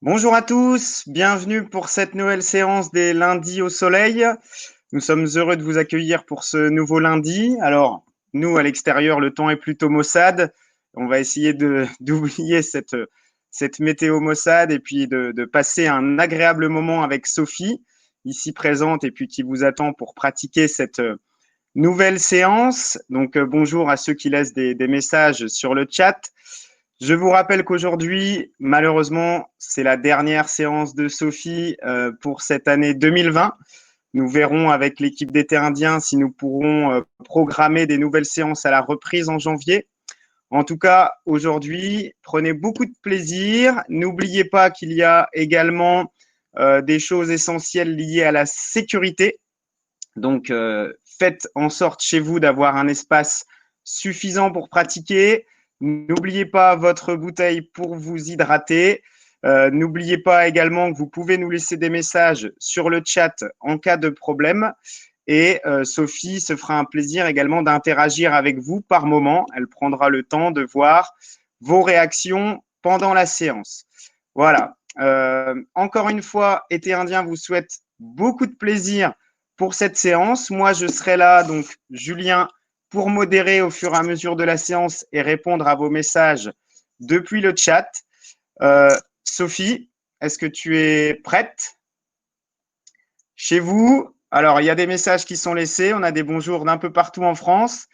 Bonjour à tous, bienvenue pour cette nouvelle séance des lundis au soleil. Nous sommes heureux de vous accueillir pour ce nouveau lundi. Alors, nous, à l'extérieur, le temps est plutôt maussade. On va essayer d'oublier cette météo maussade et puis de passer un agréable moment avec Sophie, ici présente et puis qui vous attend pour pratiquer cette nouvelle séance. Donc, bonjour à ceux qui laissent des messages sur le chat. Je vous rappelle qu'aujourd'hui, malheureusement, c'est la dernière séance de Sophie pour cette année 2020. Nous verrons avec l'équipe d'été indien si nous pourrons programmer des nouvelles séances à la reprise en janvier. En tout cas, aujourd'hui, prenez beaucoup de plaisir. N'oubliez pas qu'il y a également des choses essentielles liées à la sécurité. Donc, faites en sorte chez vous d'avoir un espace suffisant pour pratiquer. N'oubliez pas votre bouteille pour vous hydrater. N'oubliez pas également que vous pouvez nous laisser des messages sur le chat en cas de problème. Et Sophie se fera un plaisir également d'interagir avec vous par moment. Elle prendra le temps de voir vos réactions pendant la séance. Voilà. Encore une fois, Été Indien vous souhaite beaucoup de plaisir pour cette séance. Moi, je serai là, donc Julien, pour modérer au fur et à mesure de la séance et répondre à vos messages depuis le chat. Sophie, est-ce que tu es prête? Chez vous, alors il y a des messages qui sont laissés, on a des bonjours d'un peu partout en France.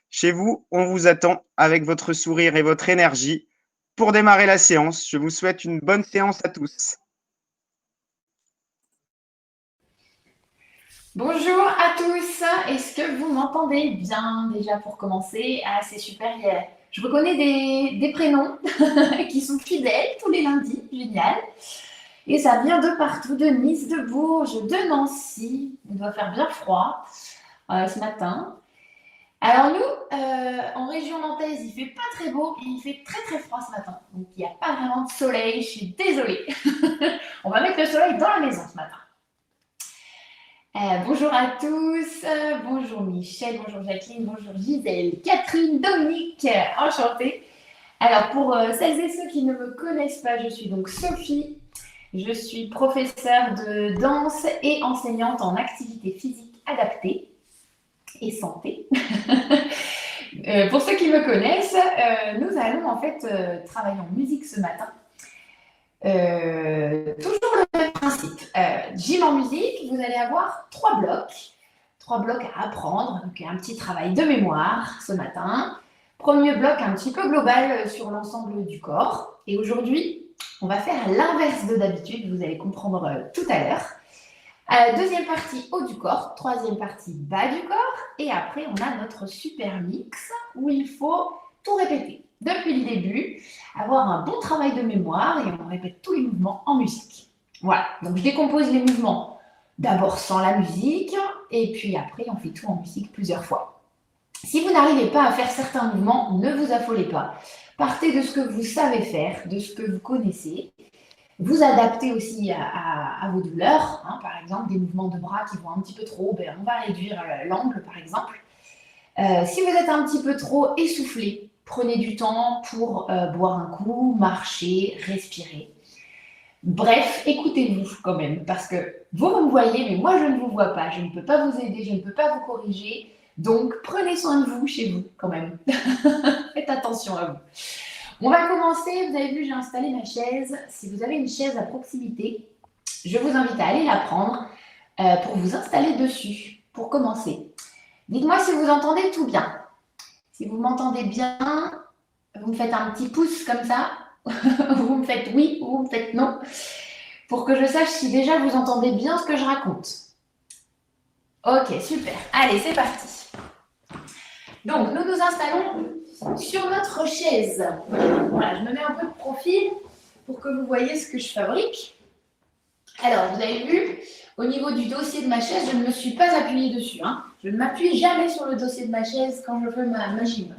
Chez vous, on vous attend avec votre sourire et votre énergie pour démarrer la séance. Je vous souhaite une bonne séance à tous. Bonjour à tous, est-ce que vous m'entendez bien déjà pour commencer? Ah, c'est super, je reconnais des prénoms qui sont fidèles tous les lundis, génial. Et ça vient de partout, de Nice, de Bourges, de Nancy. Il doit faire bien froid ce matin. Alors nous, en région nantaise, il fait pas très beau et il fait très très froid ce matin. Donc il n'y a pas vraiment de soleil, je suis désolée. On va mettre le soleil dans la maison ce matin. Bonjour à tous, bonjour Michel, bonjour Jacqueline, bonjour Gisèle, Catherine, Dominique, enchantée. Alors pour celles et ceux qui ne me connaissent pas, je suis donc Sophie, je suis professeure de danse et enseignante en activité physique adaptée et santé. Pour ceux qui me connaissent, nous allons en fait travailler en musique ce matin. Toujours le même principe. Gym en musique, vous allez avoir trois blocs à apprendre. Donc, un petit travail de mémoire ce matin. Premier bloc un petit peu global sur l'ensemble du corps. Et aujourd'hui, on va faire l'inverse de d'habitude. Vous allez comprendre tout à l'heure. Deuxième partie haut du corps. Troisième partie bas du corps. Et après, on a notre super mix où il faut tout répéter depuis le début, avoir un bon travail de mémoire et on répète tous les mouvements en musique. Voilà, donc je décompose les mouvements d'abord sans la musique et puis après on fait tout en musique plusieurs fois. Si vous n'arrivez pas à faire certains mouvements, ne vous affolez pas. Partez de ce que vous savez faire, de ce que vous connaissez. Vous adaptez aussi à vos douleurs. Hein, par exemple, des mouvements de bras qui vont un petit peu trop, ben, on va réduire l'angle par exemple. Si vous êtes un petit peu trop essoufflé, prenez du temps pour boire un coup, marcher, respirer. Bref, écoutez-vous quand même, parce que vous me voyez, mais moi je ne vous vois pas. Je ne peux pas vous aider, je ne peux pas vous corriger. Donc prenez soin de vous chez vous quand même. Faites attention à vous. On va commencer. Vous avez vu, j'ai installé ma chaise. Si vous avez une chaise à proximité, je vous invite à aller la prendre pour vous installer dessus, pour commencer. Dites-moi si vous entendez tout bien. Si vous m'entendez bien, vous me faites un petit pouce comme ça. Vous me faites oui ou vous me faites non. Pour que je sache si déjà vous entendez bien ce que je raconte. Ok, super. Allez, c'est parti. Donc, nous nous installons sur notre chaise. Voilà, je me mets un peu de profil pour que vous voyez ce que je fabrique. Alors, vous avez vu, au niveau du dossier de ma chaise, je ne me suis pas appuyée dessus. Hein. Je ne m'appuie jamais sur le dossier de ma chaise quand je fais ma gym.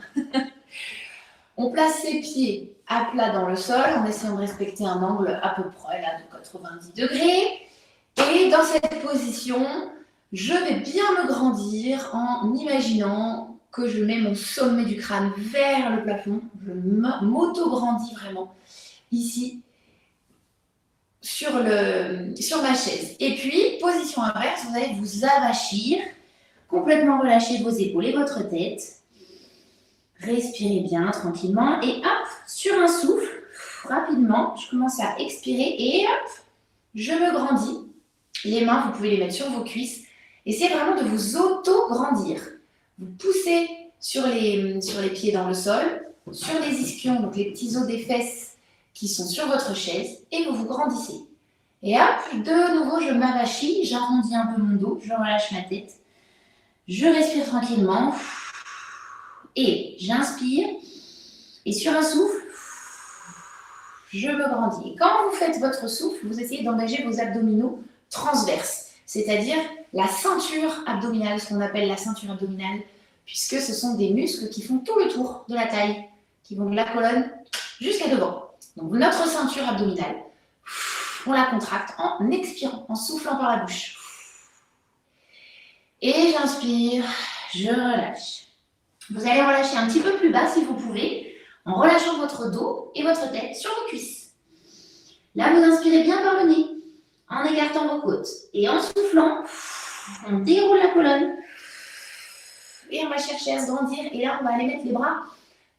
On place ses pieds à plat dans le sol en essayant de respecter un angle à peu près là, de 90 degrés. Et dans cette position, je vais bien me grandir en imaginant que je mets mon sommet du crâne vers le plafond. Je m'auto-grandis vraiment ici. sur ma chaise. Et puis, position inverse, vous allez vous avachir, complètement relâcher vos épaules et votre tête. Respirez bien, tranquillement. Et hop, sur un souffle, rapidement, je commence à expirer et hop, je me grandis. Les mains, vous pouvez les mettre sur vos cuisses. Essayez vraiment de vous auto-grandir. Vous poussez sur les pieds dans le sol, sur les ischions, donc les petits os des fesses qui sont sur votre chaise, et vous vous grandissez. Et hop, de nouveau, je m'avachis, j'arrondis un peu mon dos, je relâche ma tête. Je respire tranquillement. Et j'inspire. Et sur un souffle, je me grandis. Et quand vous faites votre souffle, vous essayez d'engager vos abdominaux transverses, c'est-à-dire la ceinture abdominale, ce qu'on appelle la ceinture abdominale, puisque ce sont des muscles qui font tout le tour de la taille, qui vont de la colonne jusqu'à devant. Donc notre ceinture abdominale, on la contracte en expirant, en soufflant par la bouche. Et j'inspire, je relâche. Vous allez relâcher un petit peu plus bas si vous pouvez, en relâchant votre dos et votre tête sur vos cuisses. Là, vous inspirez bien par le nez, en écartant vos côtes. Et en soufflant, on déroule la colonne. Et on va chercher à se grandir. Et là, on va aller mettre les bras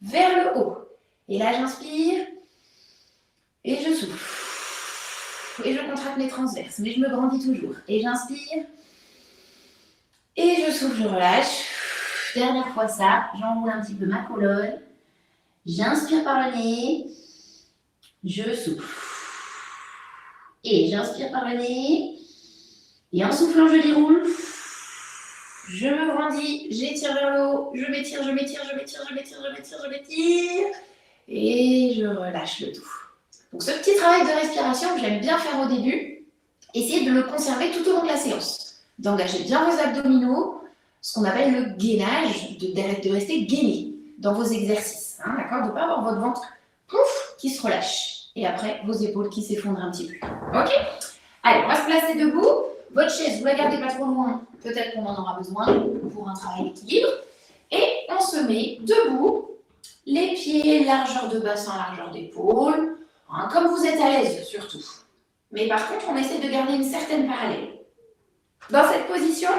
vers le haut. Et là, j'inspire. Et je souffle. Et je contracte mes transverses. Mais je me grandis toujours. Et j'inspire. Et je souffle, je relâche. Dernière fois ça. J'enroule un petit peu ma colonne. J'inspire par le nez. Je souffle. Et j'inspire par le nez. Et en soufflant, je déroule. Je me grandis, j'étire vers le haut, je m'étire, je m'étire, je m'étire, je m'étire, je m'étire, je m'étire. Et je relâche le tout. Donc ce petit travail de respiration que j'aime bien faire au début, essayez de le conserver tout au long de la séance. D'engager bien vos abdominaux, ce qu'on appelle le gainage, de rester gainé dans vos exercices. Hein, d'accord? De ne pas avoir votre ventre pouf, qui se relâche. Et après, vos épaules qui s'effondrent un petit peu. Ok? Allez, on va se placer debout. Votre chaise, vous ne la gardez pas trop loin, peut-être qu'on en aura besoin pour un travail d'équilibre. Et on se met debout, les pieds, largeur de bassin, largeur d'épaule, hein, comme vous êtes à l'aise surtout. Mais par contre, on essaie de garder une certaine parallèle. Dans cette position,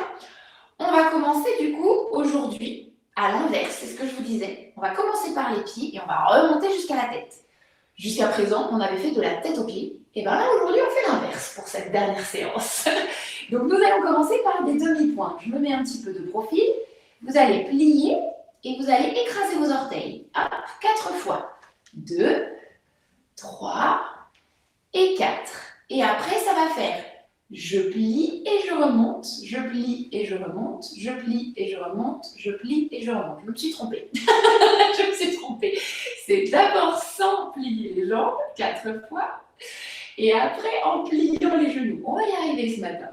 on va commencer du coup aujourd'hui à l'inverse, c'est ce que je vous disais. On va commencer par les pieds et on va remonter jusqu'à la tête. Jusqu'à présent, on avait fait de la tête aux pieds. Et bien là, aujourd'hui, on fait l'inverse pour cette dernière séance. Donc, nous allons commencer par des demi-points. Je me mets un petit peu de profil. Vous allez plier et vous allez écraser vos orteils. Hop, 4 fois. 2, 3 et 4. Et après, ça va faire je plie et je remonte, je plie et je remonte, je plie et je remonte, je plie et je remonte. Je me suis trompée. Je me suis trompée. C'est d'abord sans plier les jambes, 4 fois. Et après, en pliant les genoux. On va y arriver ce matin.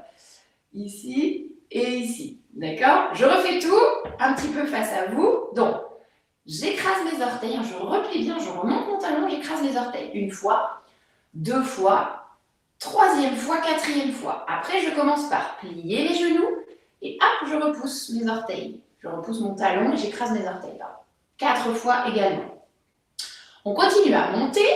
Ici et ici. D'accord? Je refais tout un petit peu face à vous. Donc, j'écrase mes orteils. Je replie bien, je remonte mon talon, j'écrase mes orteils. 1 fois, 2 fois, 3e fois, 4e fois. Après, je commence par plier les genoux. Et hop, je repousse mes orteils. Je repousse mon talon et j'écrase mes orteils. 4 fois également. On continue à monter.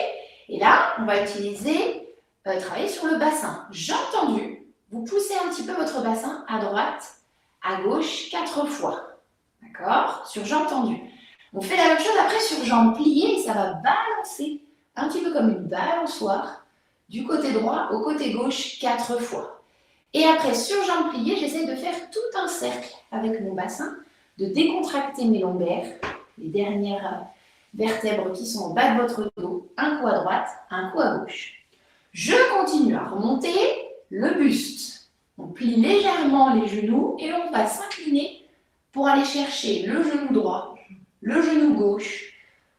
Et là, on va travailler sur le bassin. Jambes tendues, vous poussez un petit peu votre bassin à droite, à gauche, 4 fois. D'accord? Sur jambes tendues. On fait la même chose après sur jambes pliées et ça va balancer, un petit peu comme une balançoire, du côté droit au côté gauche, 4 fois. Et après, sur jambes pliées, j'essaie de faire tout un cercle avec mon bassin, de décontracter mes lombaires, les dernières vertèbres qui sont au bas de votre dos, un coup à droite, un coup à gauche. Je continue à remonter le buste. On plie légèrement les genoux et on va s'incliner pour aller chercher le genou droit, le genou gauche,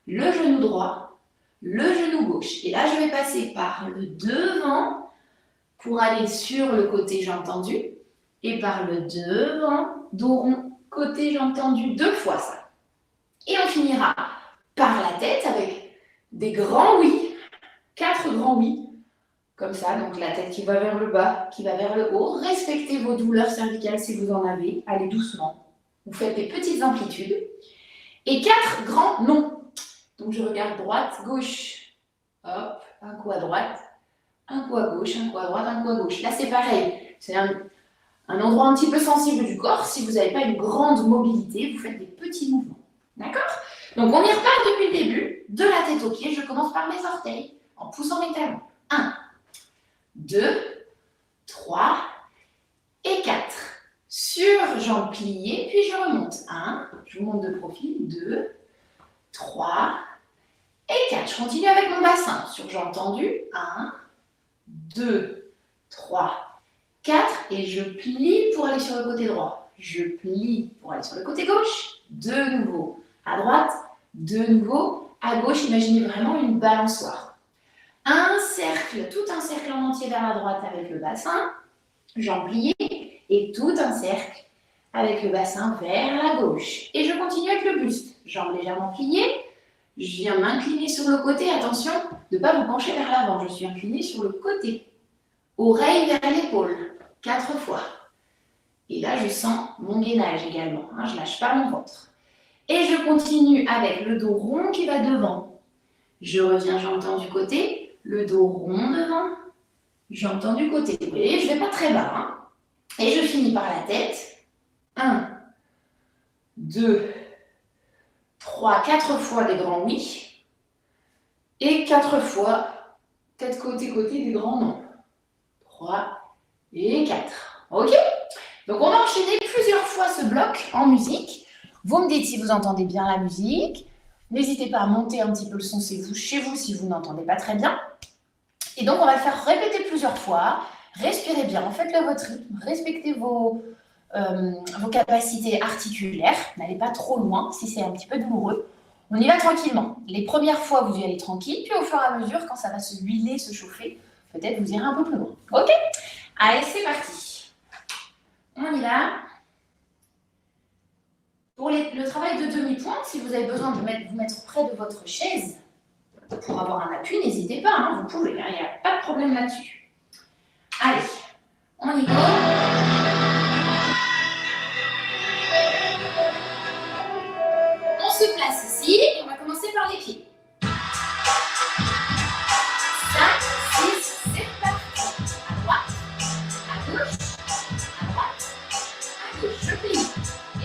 le genou droit, le genou gauche. Et là, je vais passer par le devant pour aller sur le côté jambes tendues et par le devant, dos rond, côté jambes tendues, 2 fois ça. Et on finira par la tête avec des grands oui, 4 grands oui. Comme ça, donc la tête qui va vers le bas, qui va vers le haut. Respectez vos douleurs cervicales si vous en avez. Allez doucement. Vous faites des petites amplitudes. Et 4 grands non. Donc je regarde droite, gauche. Hop, un coup à droite, Un coup à gauche, un coup à droite, un coup à gauche. Là, c'est pareil. C'est un endroit un petit peu sensible du corps. Si vous n'avez pas une grande mobilité, vous faites des petits mouvements. D'accord? Donc, on y repart depuis le début, de la tête aux pieds. Je commence par mes orteils, en poussant mes talons. 1, 2, 3 et 4. Sur jambes pliées, puis je remonte. 1, je monte de profil. 2, 3 et 4. Je continue avec mon bassin. Sur jambes tendues. 1, 2, 3, 4. Et je plie pour aller sur le côté droit. Je plie pour aller sur le côté gauche. De nouveau à droite. De nouveau à gauche. Imaginez vraiment une balançoire. Un cercle, tout un cercle en entier vers la droite avec le bassin. Jambes pliées. Et tout un cercle avec le bassin vers la gauche. Et je continue avec le buste. Jambes légèrement pliées. Je viens m'incliner sur le côté. Attention de ne pas vous pencher vers l'avant. Je suis inclinée sur le côté. Oreille vers l'épaule. 4 fois. Et là, je sens mon gainage également. Je ne lâche pas mon ventre. Et je continue avec le dos rond qui va devant. Je reviens, j'entends du côté. Le dos rond devant. J'entends du côté. Vous voyez, je ne vais pas très bas. Et je finis par la tête. 1, 2, 3, 4 fois des grands oui. Et 4 fois, tête côté des grands non. 3 et 4. Ok? Donc on va enchaîner plusieurs fois ce bloc en musique. Vous me dites si vous entendez bien la musique. N'hésitez pas à monter un petit peu le son chez vous si vous n'entendez pas très bien. Et donc on va le faire répéter plusieurs fois. Respirez bien, faites-le à votre rythme, respectez vos capacités articulaires. N'allez pas trop loin si c'est un petit peu douloureux. On y va tranquillement. Les premières fois, vous y allez tranquille, puis au fur et à mesure, quand ça va se huiler, se chauffer, peut-être vous irez un peu plus loin. Ok? Allez, c'est parti. On y va. Pour le travail de demi-pointe, si vous avez besoin de vous mettre près de votre chaise pour avoir un appui, n'hésitez pas, vous pouvez, il n'y a pas de problème là-dessus. Allez, on y va. On se place ici et on va commencer par les pieds. 5, 6, c'est parti. À droite, à gauche, à droite, à gauche. Je plie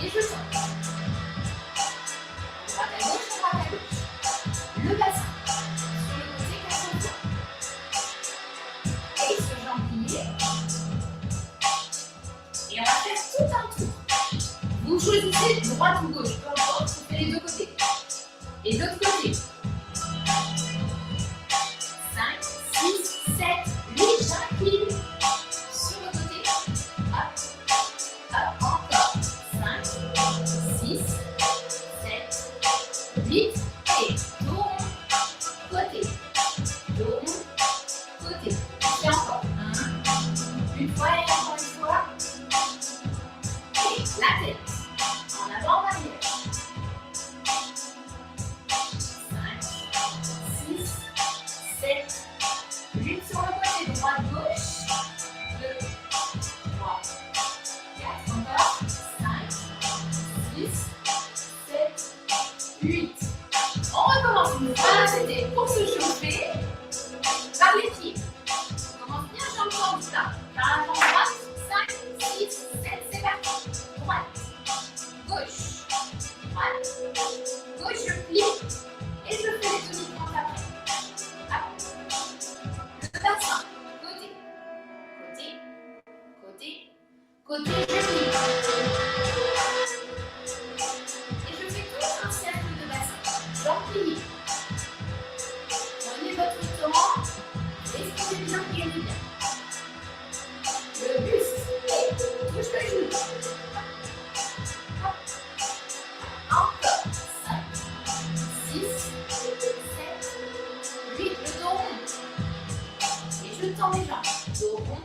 et je sors. Droite à gauche, le bassin. Sur le côté, 4 fois. Et sur jambe pliée. Et on va faire tout un tour. Vous choisissez droite ou gauche, peu importe, vous faites les deux côtés. Et l'autre côté. 5, 6, 7, 8, j'incline. Sur le côté. Hop, hop, encore. 5, 6, 7, 8. Et dos rond, côté. Dos rond, côté. Et encore. Une fois et encore une fois. Et la tête. En avant, en arrière. 5, 6, 7, 8 sur le côté, droite, gauche. 2, 3, 4, encore. 5, 6, 7, 8. On recommence une fois, c'était pour se chauffer par les pieds. On commence bien jambes tendues là. Par la jambe droite, 5, 6, 7, c'est parti. Droite, gauche, droite, gauche, je plie et je fais les demi-pointes après. Hop. Le bassin, côté, côté, côté, côté, je plie. Et je fais tout un cercle de bassin. Jambes pliées. Prenez votre temps, respirez bien, gagnez bien. Le buste et touche le genou. Hop. Encore. 5, 6, 7, 8. Le dos rond. Et je tends mes jambes. Dos rond.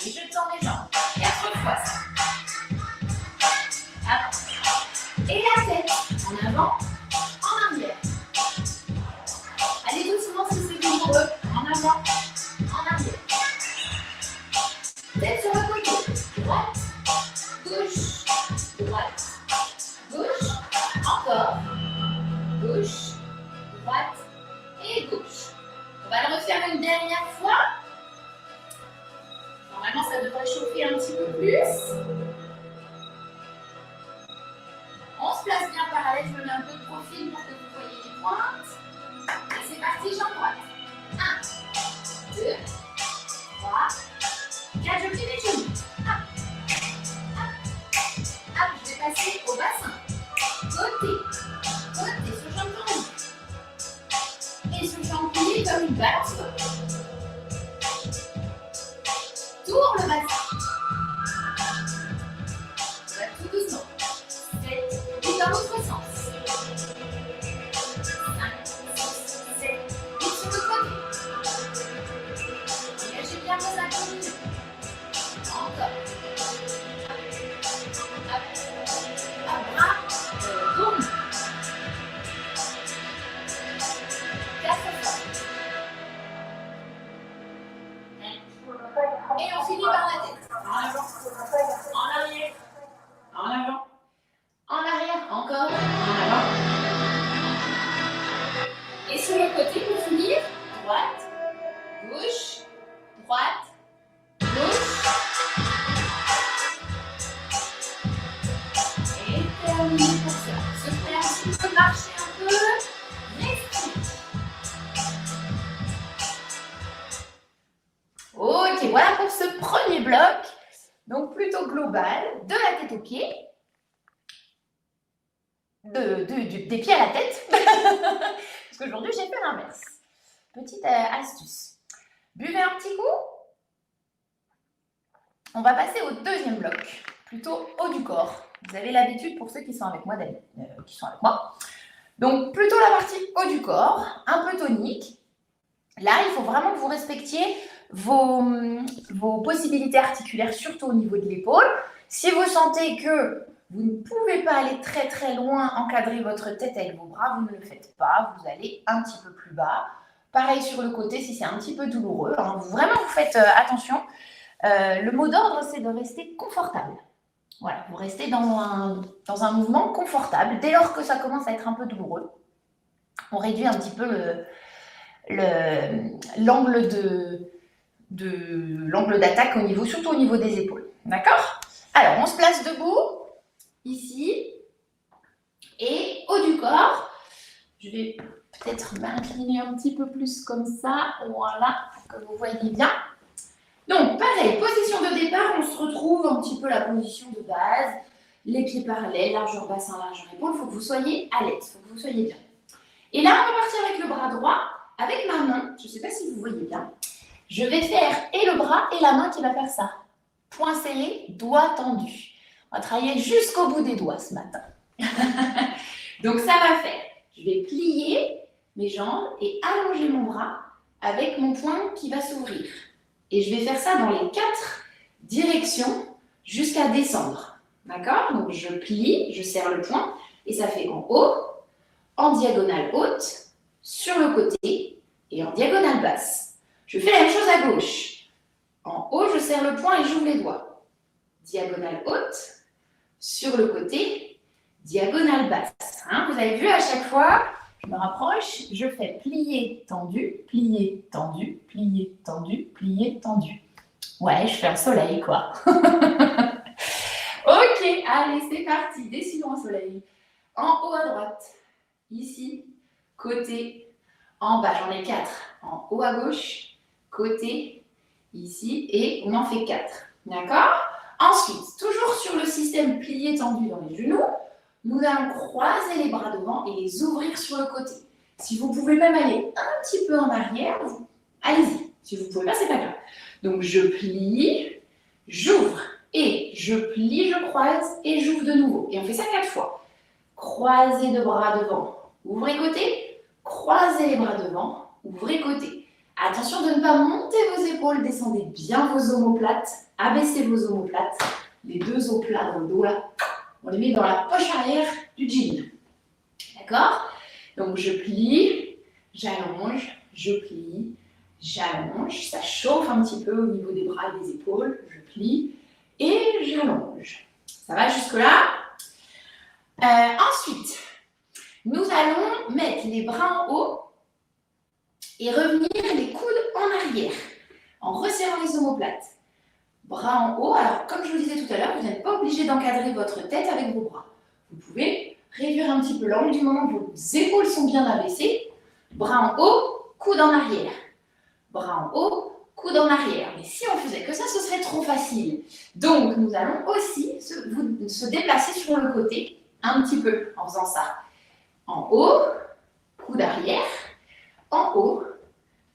Et je tends mes jambes. 4 fois ça. Hop. Et la tête. En avant, en arrière. Allez doucement si c'est douloureux. En avant, en arrière. Tête sur le côté. Droite, gauche, droite, gauche. Encore. Gauche, droite et gauche. On va le refaire une dernière fois. ça devrait chauffer un petit peu plus. On se place bien parallèle, je me mets un peu de profil pour que vous voyez les pointes. Et c'est parti, jambe droite. 1, 2, 3, 4, je plie les genoux. Hop, je vais passer au bassin. Côté, sur jambe tendue. Et sur jambe pliée comme une balance. Tourne le bassin. On va tout doucement. 7, et dans l'autre sens. 5, 6, 7, et sur le côté. Engagez bien vos abdominaux. Encore. Hop, bras, tourne. 4 fois. Et on finit par la tête. En avant, en arrière, en avant, en arrière, encore, en avant. Et sur le côté pour finir, droite, gauche, droite, gauche. Et terminé pour ça. Se fait un petit peu marcher un peu. Respire. Ok, voilà pour ce premier bloc. Donc plutôt global, de la tête aux pieds. Des pieds à la tête. Parce qu'aujourd'hui, j'ai fait l'inverse. Petite astuce. Buvez un petit coup. On va passer au deuxième bloc, plutôt haut du corps. Vous avez l'habitude pour ceux qui sont avec moi, Donc plutôt la partie haut du corps, un peu tonique. Là, il faut vraiment que vous respectiez vos possibilités articulaires, surtout au niveau de l'épaule. Si vous sentez que vous ne pouvez pas aller très très loin, encadrer votre tête avec vos bras, vous ne le faites pas, vous allez un petit peu plus bas. Pareil sur le côté si c'est un petit peu douloureux. Hein. Vraiment, vous faites attention. Le mot d'ordre, c'est de rester confortable. Voilà, vous restez dans un mouvement confortable. Dès lors que ça commence à être un peu douloureux, on réduit un petit peu l'angle d'attaque surtout au niveau des épaules. D'accord? Alors, on se place debout, ici, et haut du corps. Je vais peut-être m'incliner un petit peu plus comme ça, voilà, pour que vous voyez bien. Donc, pareil, position de départ, on se retrouve un petit peu la position de base, les pieds parallèles, largeur bassin, largeur épaule, il faut que vous soyez à l'aise, il faut que vous soyez bien. Et là, on va partir avec le bras droit, avec ma main, je ne sais pas si vous voyez bien, je vais faire et le bras et la main qui va faire ça. Poing serré, doigt tendu. On va travailler jusqu'au bout des doigts ce matin. Donc, ça va faire, je vais plier mes jambes et allonger mon bras avec mon poing qui va s'ouvrir. Et je vais faire ça dans les 4 directions jusqu'à descendre. D'accord? Donc, je plie, je serre le poing et ça fait en haut, en diagonale haute, sur le côté et en diagonale basse. Je fais la même chose à gauche. En haut, je serre le poing et j'ouvre les doigts. Diagonale haute, sur le côté, diagonale basse. Hein, vous avez vu à chaque fois, je me rapproche, je fais plier, tendu, plier, tendu, plier, tendu, plier, tendu. Ouais, je fais un soleil, quoi. Ok, allez, c'est parti. Dessinons un soleil. En haut à droite, ici, côté, en bas, j'en ai 4. En haut à gauche, côté, ici, et on en fait 4. D'accord? Ensuite, toujours sur le système plié tendu dans les genoux, nous allons croiser les bras devant et les ouvrir sur le côté. Si vous pouvez même aller un petit peu en arrière, allez-y. Si vous ne pouvez pas, c'est pas grave. Donc, je plie, j'ouvre, et je plie, je croise, et j'ouvre de nouveau. Et on fait ça 4 fois. Croisez de bras devant, ouvrez côté, croisez les bras devant, ouvrez côté. Attention de ne pas monter vos épaules, descendez bien vos omoplates, abaissez vos omoplates, les 2 os plats dans le dos là, on les met dans la poche arrière du jean. D'accord? Donc je plie, j'allonge, je plie, j'allonge, ça chauffe un petit peu au niveau des bras et des épaules, je plie et j'allonge. Ça va jusque-là? Ensuite, nous allons mettre les bras en haut et revenir les coudes en arrière en resserrant les omoplates. Bras en haut. Alors, comme je vous disais tout à l'heure, vous n'êtes pas obligé d'encadrer votre tête avec vos bras. Vous pouvez réduire un petit peu l'angle du moment que vos épaules sont bien abaissées. Bras en haut, coude en arrière. Bras en haut, coude en arrière. Mais si on faisait que ça, ce serait trop facile. Donc, nous allons aussi se déplacer sur le côté un petit peu en faisant ça. En haut, coude arrière. En haut,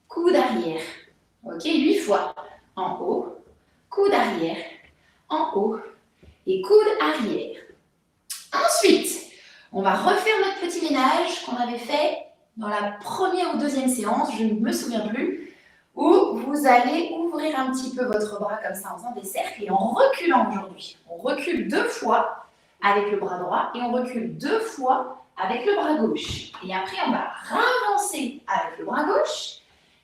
coude arrière. Ok, 8 fois. En haut, coude arrière. En haut et coude arrière. Ensuite, on va refaire notre petit ménage qu'on avait fait dans la première ou deuxième séance, je ne me souviens plus, où vous allez ouvrir un petit peu votre bras comme ça en faisant des cercles et en reculant aujourd'hui. On recule 2 fois avec le bras droit et on recule 2 fois avec le bras gauche. Et après, on va ravancer avec le bras gauche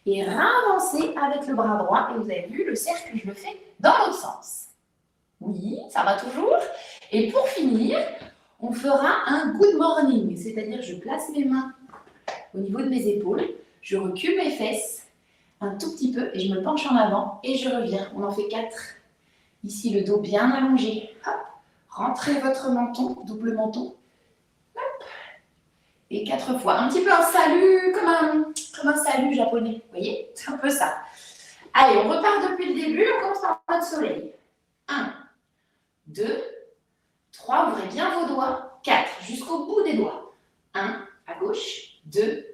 et ravancer avec le bras droit. Et vous avez vu, le cercle, je le fais dans l'autre sens. Oui, ça va toujours. Et pour finir, on fera un good morning, c'est-à-dire je place mes mains au niveau de mes épaules, je recule mes fesses un tout petit peu et je me penche en avant et je reviens. On en fait 4. Ici, le dos bien allongé. Hop. Rentrez votre menton, double menton. Hop. Et 4 fois. Un petit peu un salut, comme un salut japonais. Vous voyez? C'est un peu ça. Allez, on repart depuis le début. On commence par notre soleil. 1, 2, 3, ouvrez bien vos doigts. 4, jusqu'au bout des doigts. 1, à gauche. 2,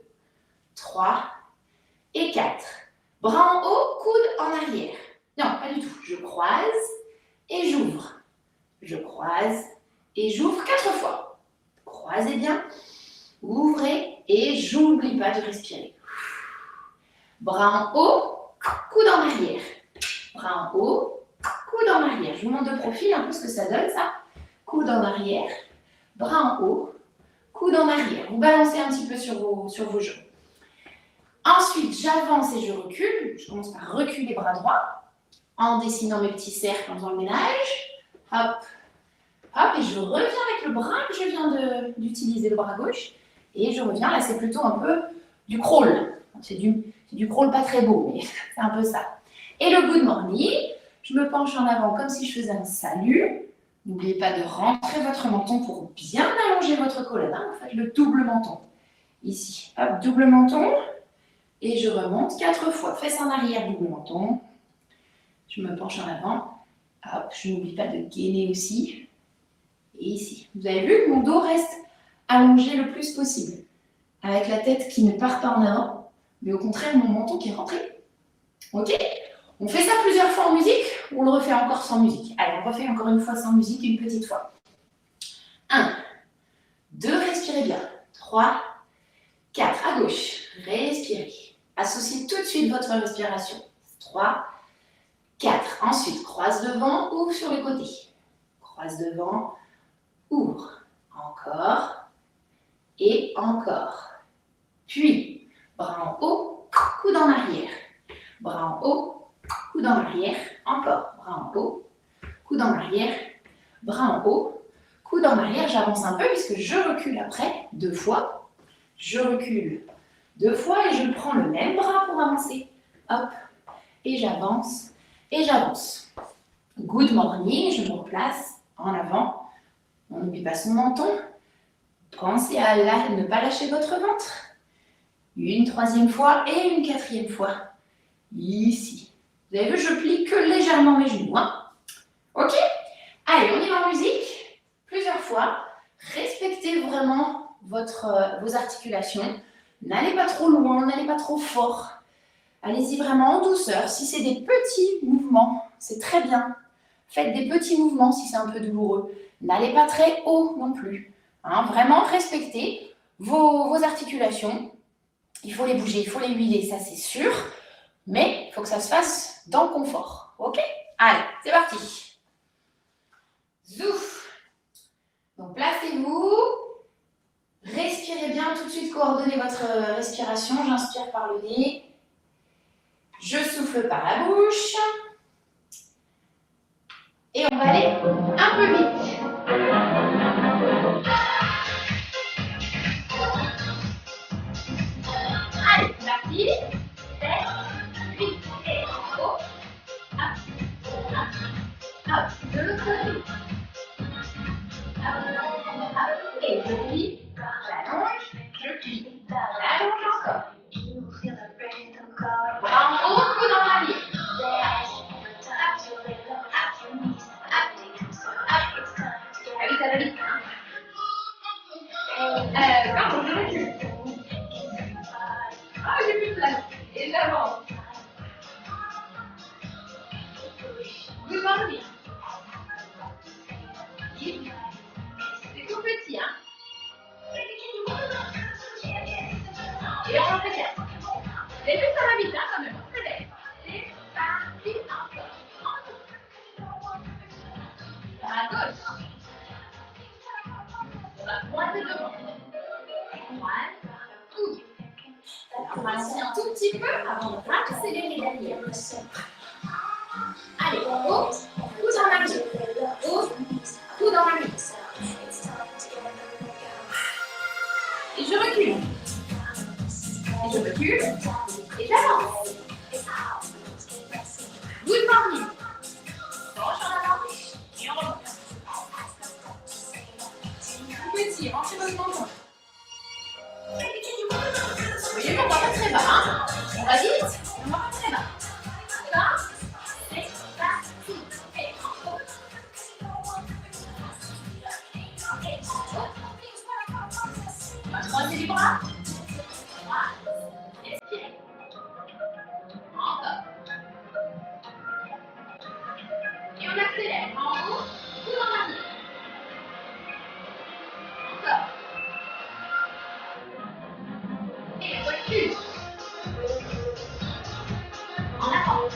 3 et 4. Bras en haut, coude en arrière. Non, pas du tout. Je croise et j'ouvre. Je croise et j'ouvre 4 fois. Croisez bien. Ouvrez et j'oublie pas de respirer. Bras en haut, coude en arrière. Bras en haut, coude en arrière. Je vous montre de profil un peu ce que ça donne, ça. Coude en arrière, bras en haut, coude en arrière. Vous balancez un petit peu sur vos jambes. Ensuite, j'avance et je recule. Je commence par reculer bras droit en dessinant mes petits cercles en faisant le ménage. Hop, hop, et je reviens avec le bras que je viens d'utiliser, le bras gauche. Et je reviens, là c'est plutôt un peu du crawl. C'est du crawl pas très beau, mais c'est un peu ça. Et le good morning, je me penche en avant comme si je faisais un salut. N'oubliez pas de rentrer votre menton pour bien allonger votre colonne. Vous faites le double menton. Ici, hop, double menton. Et je remonte 4 fois. Fesses en arrière, double menton. Je me penche en avant. Hop, je n'oublie pas de gainer aussi. Et ici. Vous avez vu, mon dos reste allongé le plus possible. Avec la tête qui ne part pas en avant, mais au contraire, mon menton qui est rentré. Ok? On fait ça plusieurs fois en musique, ou on le refait encore sans musique. Allez, on refait encore une fois sans musique, une petite fois. 1, 2, respirez bien. 3, 4, à gauche, respirez. Associez tout de suite votre respiration. 3, 4. Ensuite, croise devant, ouvre sur le côté. Croise devant, ouvre. Encore. Et encore. Puis, bras en haut, coude en arrière. Bras en haut, coude en arrière. Encore. Bras en haut, coude en arrière. Bras en haut, coude en arrière. J'avance un peu puisque je recule après 2 fois. Je recule 2 fois et je prends le même bras pour avancer. Hop. Et j'avance. Et j'avance. Good morning. Je me replace en avant. On n'oublie pas son menton. Pensez à ne pas lâcher votre ventre. Une 3e fois et une 4e fois. Ici. Vous avez vu, je plie que légèrement mes genoux. Hein? Ok? Allez, on y va en musique. Plusieurs fois. Respectez vraiment vos articulations. N'allez pas trop loin, n'allez pas trop fort. Allez-y vraiment en douceur. Si c'est des petits mouvements, c'est très bien. Faites des petits mouvements si c'est un peu douloureux. N'allez pas très haut non plus. Hein, vraiment, respectez vos articulations. Il faut les bouger, il faut les huiler, ça c'est sûr. Mais il faut que ça se fasse dans le confort. Ok? Allez, c'est parti. Zouf. Donc, placez-vous. Respirez bien, tout de suite coordonnez votre respiration. J'inspire par le nez. Je souffle par la bouche. Et on va aller un peu vite. Allez, c'est parti. 7, 8 et en haut. Hop, hop. place. Et j'avance. Good morning. C'est tout petit, hein. Et on en fait 4. Les deux, ça va vite, hein, quand même. Très bien. C'est parti, encore. À gauche. On va pointer devant. One, two. On va ralentir un tout petit peu avant d'accélérer derrière. Allez, haut, coude en arrière. Haut, coude en arrière. Et je recule. Et je recule. Et j'avance. Good morning. Penche en avant. Et on remonte. Tout petit, rentrez votre menton. Vous voyez, on va pas très bas. Hein, on va vite, on va pas très bas. Là, c'est parti. Et en haut. On va croiser les bras. Voilà. Expirez. Encore. Et on accélère. En haut, tout en arrière. Encore. Et recule. En avant.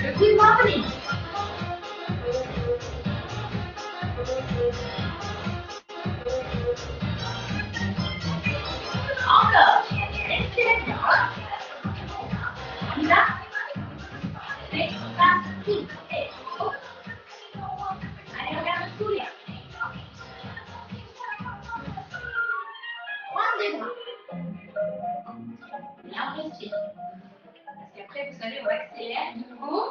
Le good morning. Encore. Respirez bien. On y va. C'est parti. Et haut. Allez, regarde le sourire. Croise les bras. Bien, on respire. Parce qu'après, vous savez, on accélère du haut.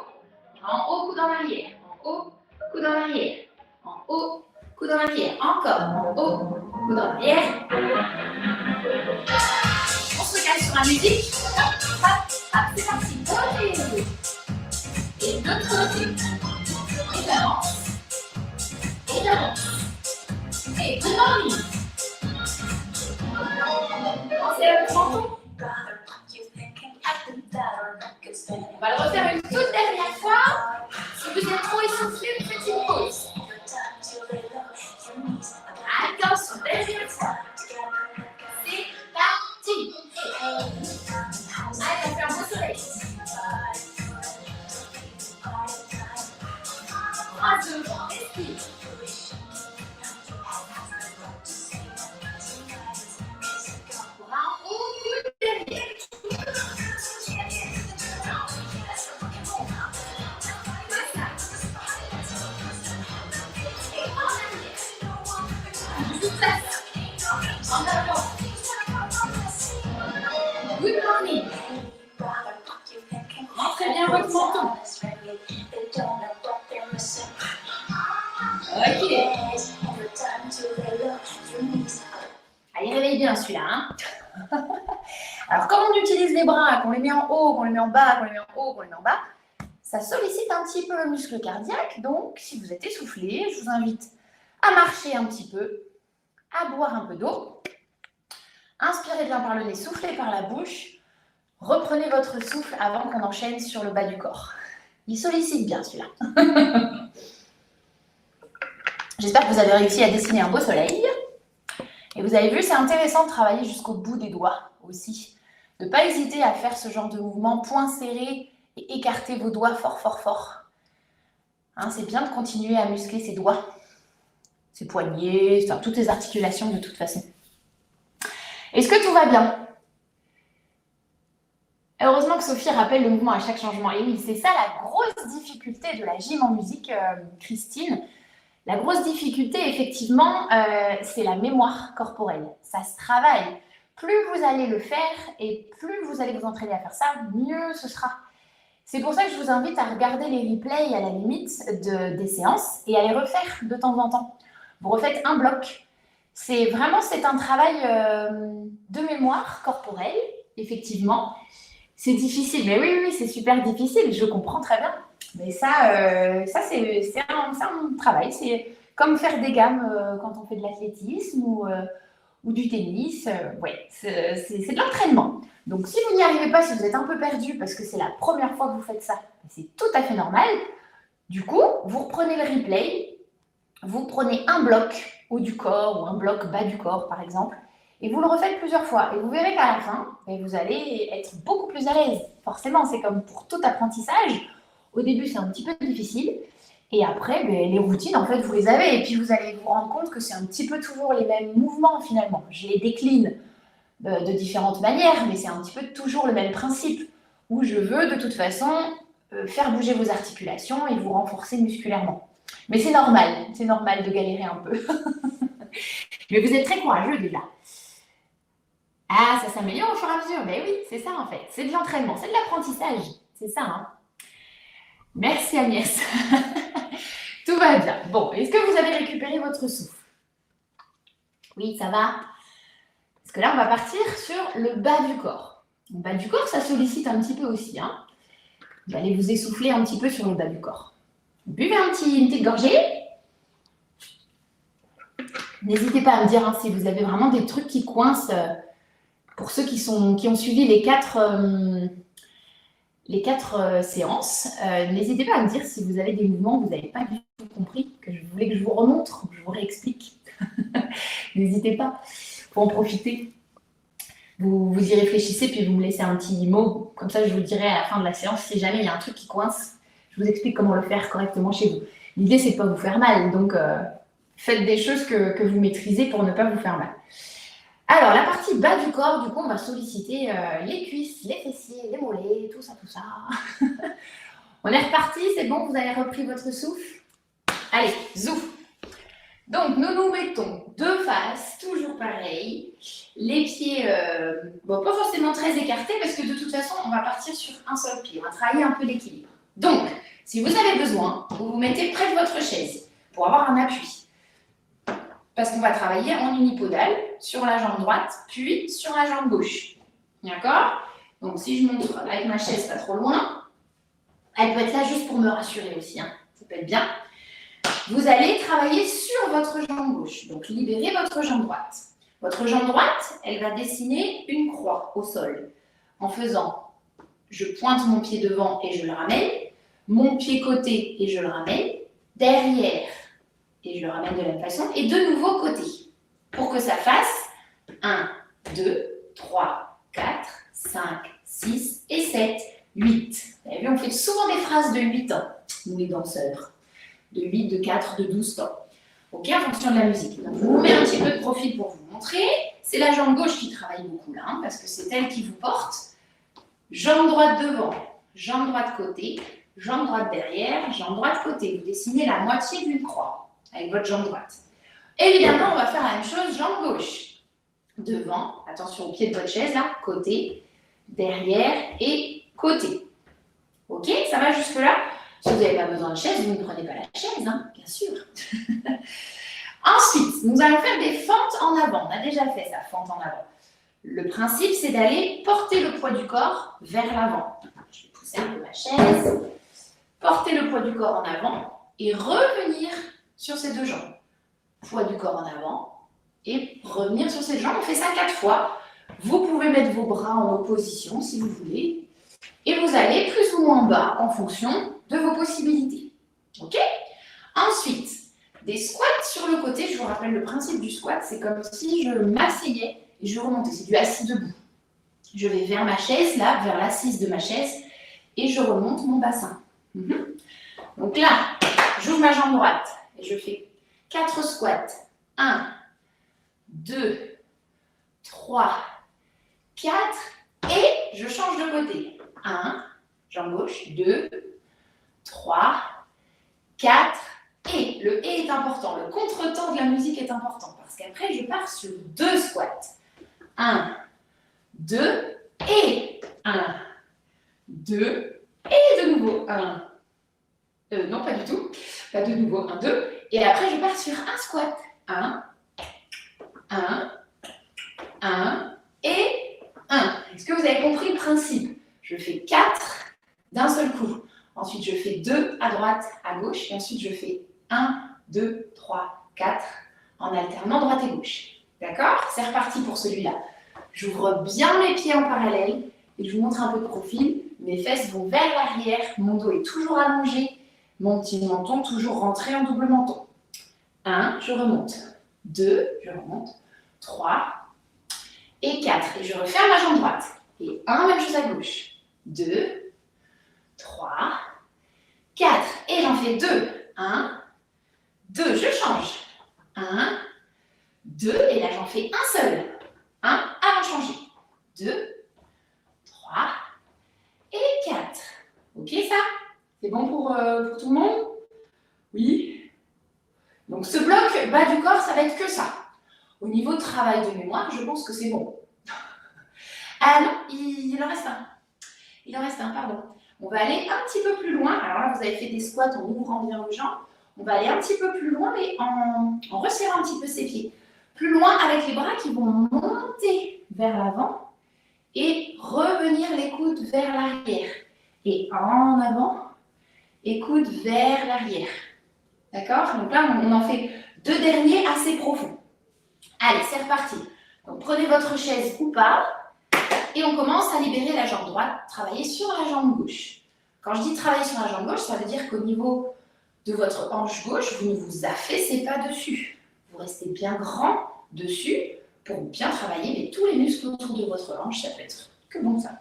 En haut, coude en arrière. En haut, coude en arrière. En haut, coude en arrière. Encore. En haut, coude en arrière. On se calme sur la musique. Hop, hop, hop, c'est parti. Côté. Et de l'autre côté. Et j'avance. Et j'avance. Et good morning. Pensez à votre menton. On va le refaire une toute dernière fois. Si vous êtes trop essoufflé, vous faites une pause. Attention, deuxième fois. C'est parti. Allez, on fait un beau soleil. 3, 2, respire. Bras en haut, coude derrière. En avant. Good morning. Rentrez bien votre menton. Ok. Allez, réveille bien celui-là. Hein. Alors, comme on utilise les bras, qu'on les met en haut, qu'on les met en bas, qu'on les met en haut, qu'on les met en bas, ça sollicite un petit peu le muscle cardiaque. Donc, si vous êtes essoufflé, je vous invite à marcher un petit peu, à boire un peu d'eau. Inspirez bien par le nez, soufflez par la bouche. Reprenez votre souffle avant qu'on enchaîne sur le bas du corps. Il sollicite bien celui-là. J'espère que vous avez réussi à dessiner un beau soleil. Et vous avez vu, c'est intéressant de travailler jusqu'au bout des doigts aussi. De ne pas hésiter à faire ce genre de mouvement, poing serré et écarter vos doigts fort, fort, fort. Hein, c'est bien de continuer à muscler ses doigts, ses poignets, enfin, toutes les articulations de toute façon. Est-ce que tout va bien? Heureusement que Sophie rappelle le mouvement à chaque changement. Et oui, c'est ça la grosse difficulté de la gym en musique, Christine. La grosse difficulté, effectivement, c'est la mémoire corporelle. Ça se travaille. Plus vous allez le faire et plus vous allez vous entraîner à faire ça, mieux ce sera. C'est pour ça que je vous invite à regarder les replays à la limite des séances et à les refaire de temps en temps. Vous refaites un bloc. C'est un travail de mémoire corporelle, effectivement. C'est difficile, mais oui, c'est super difficile, je comprends très bien. Mais ça c'est un travail, c'est comme faire des gammes quand on fait de l'athlétisme ou ou du tennis. Ouais, c'est de l'entraînement. Donc, si vous n'y arrivez pas, si vous êtes un peu perdu parce que c'est la première fois que vous faites ça, c'est tout à fait normal. Du coup, vous reprenez le replay, vous prenez un bloc haut du corps ou un bloc bas du corps, par exemple, et vous le refaites plusieurs fois. Et vous verrez qu'à la fin, vous allez être beaucoup plus à l'aise. Forcément, c'est comme pour tout apprentissage. Au début, c'est un petit peu difficile. Et après, les routines, en fait, vous les avez. Et puis, vous allez vous rendre compte que c'est un petit peu toujours les mêmes mouvements, finalement. Je les décline de différentes manières, mais c'est un petit peu toujours le même principe, où je veux, de toute façon, faire bouger vos articulations et vous renforcer musculairement. Mais c'est normal de galérer un peu. Mais vous êtes très courageux déjà. Ah, ça s'améliore au fur et à mesure. Mais oui, c'est ça en fait. C'est de l'entraînement, c'est de l'apprentissage. C'est ça, hein. Merci Agnès. Tout va bien. Bon, est-ce que vous avez récupéré votre souffle? Oui, ça va. Parce que là, on va partir sur le bas du corps. Le bas du corps, ça sollicite un petit peu aussi, hein. Vous allez vous essouffler un petit peu sur le bas du corps. Buvez une petite gorgée. N'hésitez pas à me dire hein, si vous avez vraiment des trucs qui coincent. Pour ceux qui ont suivi les quatre séances, n'hésitez pas à me dire si vous avez des mouvements que vous n'avez pas du tout compris, que je voulais que je vous remontre, que je vous réexplique. N'hésitez pas, il faut en profiter. Vous y réfléchissez, puis vous me laissez un petit mot, comme ça je vous dirai à la fin de la séance si jamais il y a un truc qui coince, je vous explique comment le faire correctement chez vous. L'idée, c'est de ne pas vous faire mal, donc faites des choses que vous maîtrisez pour ne pas vous faire mal. Alors, la partie bas du corps, du coup, on va solliciter les cuisses, les fessiers, les mollets, tout ça, tout ça. On est reparti, c'est bon, vous avez repris votre souffle? Allez, zouf. Donc, nous nous mettons de face, toujours pareil. Les pieds, bon, pas forcément très écartés, parce que de toute façon, on va partir sur un seul pied. On va travailler un peu l'équilibre. Donc, si vous avez besoin, vous vous mettez près de votre chaise pour avoir un appui. Parce qu'on va travailler en unipodal sur la jambe droite, puis sur la jambe gauche. D'accord? Donc, si je montre avec ma chaise pas trop loin, elle peut être là juste pour me rassurer aussi. Hein. Ça peut être bien. Vous allez travailler sur votre jambe gauche. Donc, libérez votre jambe droite. Votre jambe droite, elle va dessiner une croix au sol. En faisant, je pointe mon pied devant et je le ramène. Mon pied côté et je le ramène. Derrière. Et je le ramène de la même façon. Et de nouveau côté. Pour que ça fasse 1, 2, 3, 4, 5, 6 et 7, 8. Vous avez vu, on fait souvent des phrases de 8 temps, nous les danseurs. De 8, de 4, de 12 temps. Ok, en fonction de la musique. Donc, je vous mets un petit peu de profil pour vous montrer. C'est la jambe gauche qui travaille beaucoup là, hein, parce que c'est elle qui vous porte. Jambe droite devant, jambe droite côté, jambe droite derrière, jambe droite côté. Vous dessinez la moitié d'une croix avec votre jambe droite. Évidemment, on va faire la même chose, jambe gauche. Devant, attention au pied de votre chaise, là, côté, derrière et côté. Ok, ça va jusque-là? Si vous n'avez pas besoin de chaise, vous ne prenez pas la chaise, hein, bien sûr. Ensuite, nous allons faire des fentes en avant. On a déjà fait ça, fente en avant. Le principe, c'est d'aller porter le poids du corps vers l'avant. Je vais pousser un peu ma chaise. Porter le poids du corps en avant et revenir sur ces deux jambes. Poids du corps en avant et revenir sur ces jambes. On fait ça 4 fois. Vous pouvez mettre vos bras en opposition si vous voulez. Et vous allez plus ou moins bas en fonction de vos possibilités. Ok? Ensuite, des squats sur le côté. Je vous rappelle le principe du squat. C'est comme si je m'asseyais et je remontais. C'est du assis debout. Je vais vers ma chaise, là, vers l'assise de ma chaise et je remonte mon bassin. Donc là, j'ouvre ma jambe droite et je fais 4 squats. 1, 2, 3, 4 et je change de côté. 1, jambe gauche, 2, 3, 4 et le et est important. Le contretemps de la musique est important parce qu'après, je pars sur 2 squats. 1, 2 et 1, 2 et de nouveau 1. Non, pas du tout. Pas de nouveau 1, 2. Et après, je pars sur un squat. 1, 1, 1 et 1. Est-ce que vous avez compris le principe? Je fais 4 d'un seul coup. Ensuite, je fais 2 à droite, à gauche. Et ensuite, je fais 1, 2, 3, 4 en alternant droite et gauche. D'accord? C'est reparti pour celui-là. J'ouvre bien mes pieds en parallèle et je vous montre un peu de profil. Mes fesses vont vers l'arrière, mon dos est toujours allongé, mon petit menton toujours rentré en double menton. 1, je remonte. 2, je remonte. 3 et 4. Et je referme ma jambe droite. Et 1, même chose à gauche. 2, 3, 4. Et j'en fais 2. 1, 2, je change. 1, 2, et là j'en fais un seul. 1, avant de changer. 2, 3 et 4. Ok ça? C'est bon pour tout le monde? Oui. Donc ce bloc bas du corps, ça va être que ça. Au niveau de travail de mémoire, je pense que c'est bon. Ah non, il en reste un. Il en reste un, pardon. On va aller un petit peu plus loin. Alors là, vous avez fait des squats en ouvrant bien vos jambes. On va aller un petit peu plus loin, mais en resserrant un petit peu ses pieds. Plus loin avec les bras qui vont monter vers l'avant et revenir les coudes vers l'arrière. Et en avant et coudes vers l'arrière. D'accord? Donc là, on en fait 2 derniers assez profonds. Allez, c'est reparti. Donc prenez votre chaise ou pas et on commence à libérer la jambe droite, travailler sur la jambe gauche. Quand je dis travailler sur la jambe gauche, ça veut dire qu'au niveau de votre hanche gauche, vous ne vous affaissez pas dessus. Vous restez bien grand dessus pour bien travailler mais tous les muscles autour de votre hanche, ça peut être que bon ça.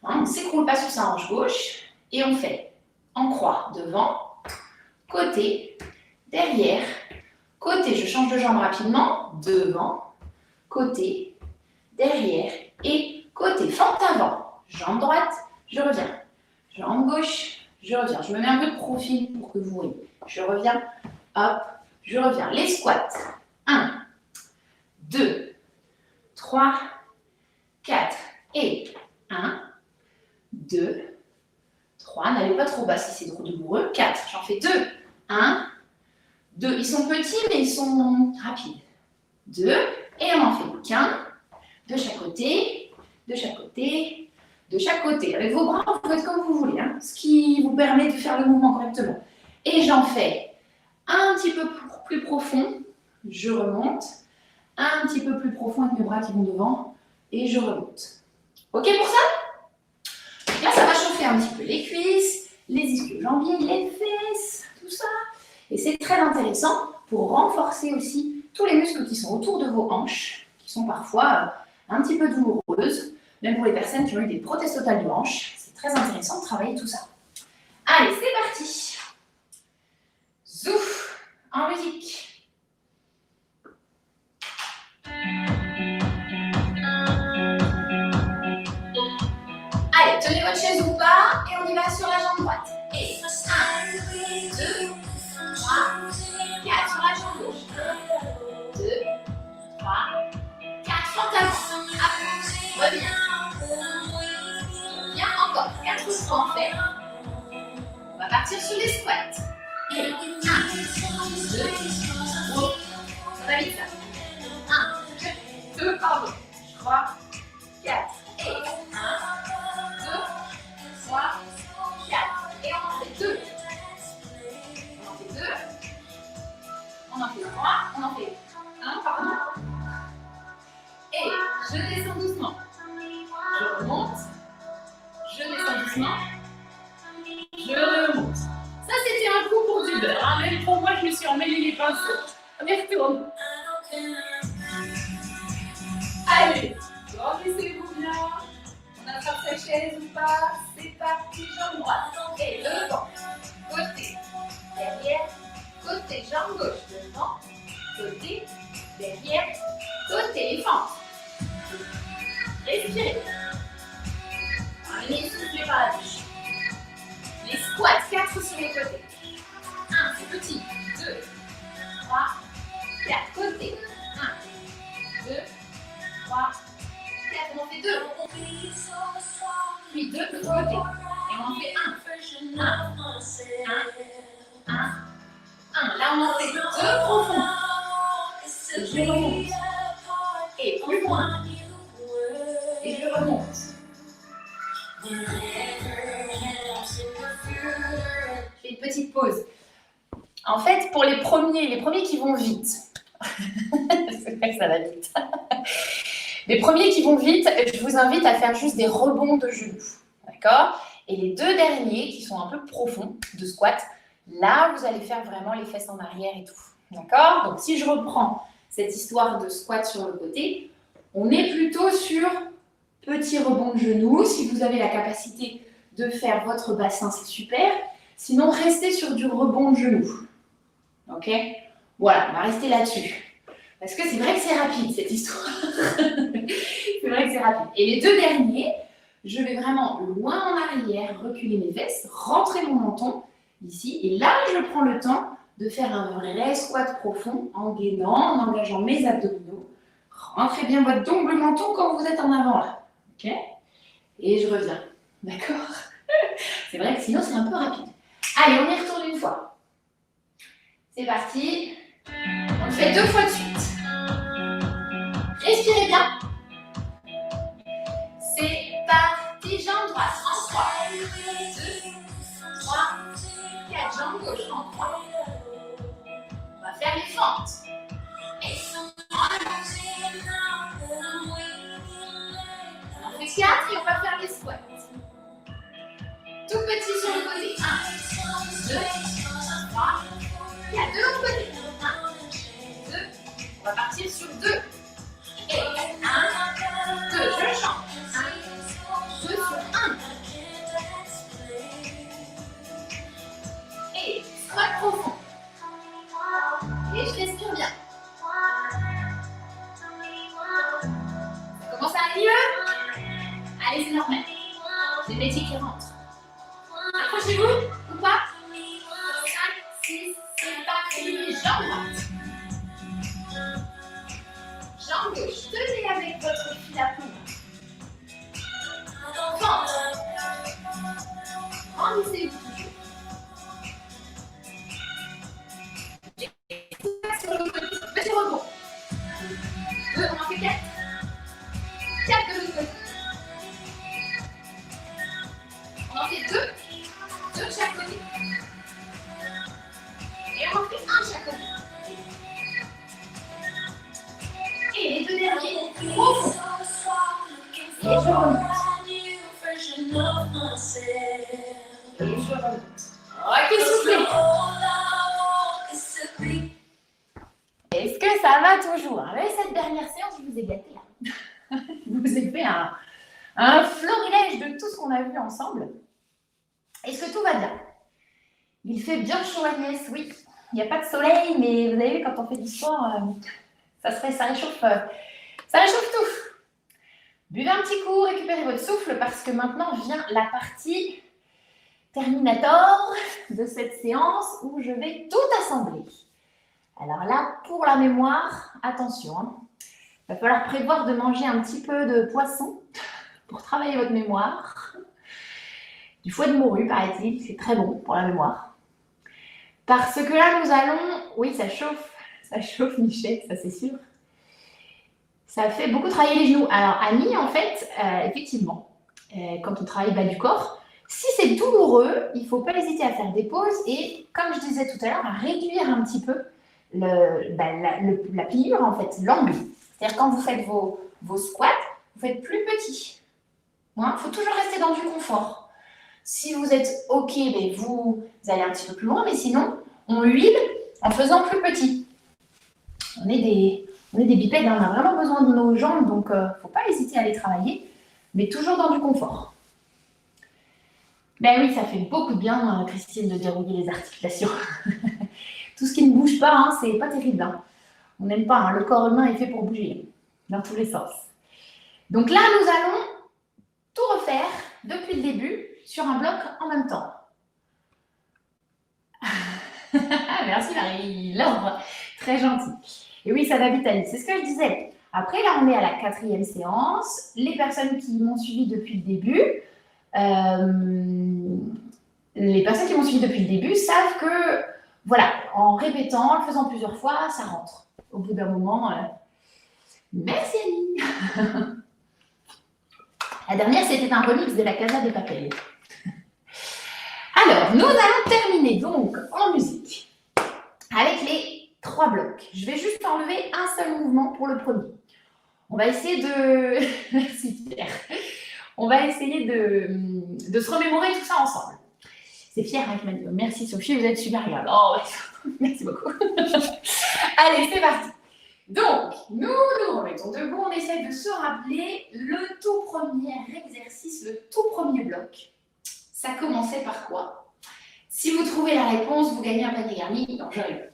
Hein, on ne s'écroule pas sur sa hanche gauche et on fait en croix devant, côté, derrière, côté, je change de jambe rapidement, devant, côté, derrière et côté, fente avant, jambe droite, je reviens, jambe gauche, je reviens, je me mets un peu de profil pour que vous voyez, je reviens, hop, je reviens, les squats, 1, 2, 3, 4 et 1, 2, 3, n'allez pas trop bas si c'est trop douloureux, 4, j'en fais 2, 1, 2, ils sont petits mais ils sont rapides, 2, et on en fait qu'un, de chaque côté, de chaque côté, de chaque côté. Avec vos bras, vous faites comme vous voulez, hein, ce qui vous permet de faire le mouvement correctement. Et j'en fais un petit peu plus profond, je remonte, un petit peu plus profond avec mes bras qui vont devant, et je remonte. Ok pour ça? Là, ça va chauffer un petit peu les cuisses, les ischio-jambiers, les fesses, tout ça. Et c'est très intéressant pour renforcer aussi tous les muscles qui sont autour de vos hanches, qui sont parfois un petit peu douloureuses, même pour les personnes qui ont eu des prothèses totales de hanches. C'est très intéressant de travailler tout ça. Allez, c'est parti. Zouf, en musique. Allez, tenez votre chaise ou pas, et on y va sur la jambe droite. Et 1, 2, 3, 4 sur la jambe gauche. 1, 2, 3, 4, fente avant. Hop, reviens. Viens encore, 4 fois en fait. On va partir sur les squats. Et 1, 2, 3, ça va vite ça. 1, 2, pardon. 3, 4. Et 1, 2, 3, 4. Et on en fait 2. On en fait 2. On en fait 3. On en fait 1, pardon. Et je descends doucement. Je remonte. Je descends doucement. Je remonte. Ça, c'était un coup pour du beurre. Hein. Même pour moi, je me suis emmêlé les pinceaux. On y retourne. Allez, remplissez-vous bien. On attrape sa chaise ou pas. C'est parti, jambe droite. Et devant. Côté. Derrière. Côté, jambe gauche. Devant. Côté. Derrière. Côté. Et fente. Respirez. Allez, soufflez par la bouche. Les squats, 4 sur les côtés. 1, c'est petit. 2, 3, 4. Côté. 1, 2, 3, 4. On en fait 2. Puis 2 de côté. Et on en fait 1. 1, 1, 1. Là, on en fait 2 profonds. Et je remonte. Et plus loin. Et je remonte. Je fais une petite pause. En fait, pour les premiers qui vont vite, Ça va vite. Les premiers qui vont vite, je vous invite à faire juste des rebonds de genoux. D'accord? Et les deux derniers, qui sont un peu profonds, de squat, là, vous allez faire vraiment les fesses en arrière et tout. D'accord? Donc, si je reprends cette histoire de squat sur le côté, on est plutôt sur petit rebond de genoux. Si vous avez la capacité de faire votre bassin, c'est super. Sinon, restez sur du rebond de genoux. Ok? Voilà, on va rester là-dessus. Parce que c'est vrai que c'est rapide, cette histoire. C'est vrai que c'est rapide. Et les deux derniers, je vais vraiment loin en arrière, reculer mes fesses, rentrer mon menton ici. Et là, je prends le temps de faire un vrai squat profond en gainant, en engageant mes abdominaux. Rentrez bien votre double menton quand vous êtes en avant là. Ok? Et je reviens. D'accord? C'est vrai que sinon, c'est un peu rapide. Allez, on y retourne une fois. C'est parti. On le fait 2 fois de suite. Respirez bien. C'est parti, jambe droite en 3, 2, 3, 4, jambe gauche en 3. On va faire les fentes. On fait 4 et on va faire les squats. Tout petit sur le côté. 1, 2, 3, 4. De l'autre côté. 1, 2. On va partir sur 2. Et 1, 2. Je change. 1, 2 sur 1. Et squat profond. Et je respire bien. Ça commence à aller mieux. Allez, c'est normal. C'est le métier qui rentre. Accrochez-vous ou pas? 5, 6, c'est parti. Jambe droite. Jambe gauche. Tenez avec votre fil à poudre. Fente. Grandissez-vous toujours. Sur le côté. Petit rebond. 2, on en fait 4. 4 de l'autre côté. On en fait 2. 2 de chaque côté. Et on en fait 1 de chaque côté. Et les deux derniers, profond. Et je remonte. Et je remonte. Ok, soufflez. Est-ce que ça va toujours? Avec cette dernière séance, je vous ai gâté là. Je vous ai fait un florilège de tout ce qu'on a vu ensemble. Est-ce que tout va bien? Il fait bien chaud, Agnès, oui. Il n'y a pas de soleil, mais vous avez vu, quand on fait du sport, ça réchauffe tout. Buvez un petit coup, récupérez votre souffle, parce que maintenant vient la partie terminator de cette séance où je vais tout assembler. Alors là, pour la mémoire, attention, hein. Il va falloir prévoir de manger un petit peu de poisson pour travailler votre mémoire. Du foie de morue, paraît-il, c'est très bon pour la mémoire. Parce que là, nous allons... Oui, ça chauffe, Michel, ça c'est sûr. Ça fait beaucoup travailler les genoux. Alors, Annie, en fait, effectivement, quand on travaille bas du corps, si c'est douloureux, il ne faut pas hésiter à faire des pauses et, comme je disais tout à l'heure, à réduire un petit peu la pliure, en fait, l'angle. C'est-à-dire, quand vous faites vos squats, vous faites plus petit. Il faut toujours rester dans du confort. Si vous êtes OK, mais vous allez un petit peu plus loin, mais sinon, on huile en faisant plus petit. On est des bipèdes, on a vraiment besoin de nos jambes, donc il ne faut pas hésiter à les travailler, mais toujours dans du confort. Ben oui, ça fait beaucoup de bien, Christine, de dérouiller les articulations. Tout ce qui ne bouge pas, hein, c'est pas terrible. Hein. On n'aime pas, hein, le corps humain est fait pour bouger, dans tous les sens. Donc là, nous allons tout refaire depuis le début sur un bloc en même temps. Merci Marie, Laure, très gentil. Et oui, ça va vite aller, c'est ce que je disais. Après, là, on est à la 4e séance. Les personnes qui m'ont suivi depuis le début, savent que, voilà, en répétant, en le faisant plusieurs fois, ça rentre. Au bout d'un moment, merci Annie. La dernière, c'était un remix de la Casa de Papel. Alors, nous allons terminer donc en musique avec les 3 blocs. Je vais juste enlever un seul mouvement pour le premier. On va essayer de... Merci Pierre. On va essayer de se remémorer tout ça ensemble. C'est Pierre qui m'a dit « Merci Sophie, vous êtes super bien. » Oh, merci beaucoup. Allez, c'est parti. Donc, nous nous remettons debout. On essaie de se rappeler le tout premier exercice, le tout premier bloc. Ça commençait par quoi? Si vous trouvez la réponse, vous gagnez un panier garni. Non, je rigole.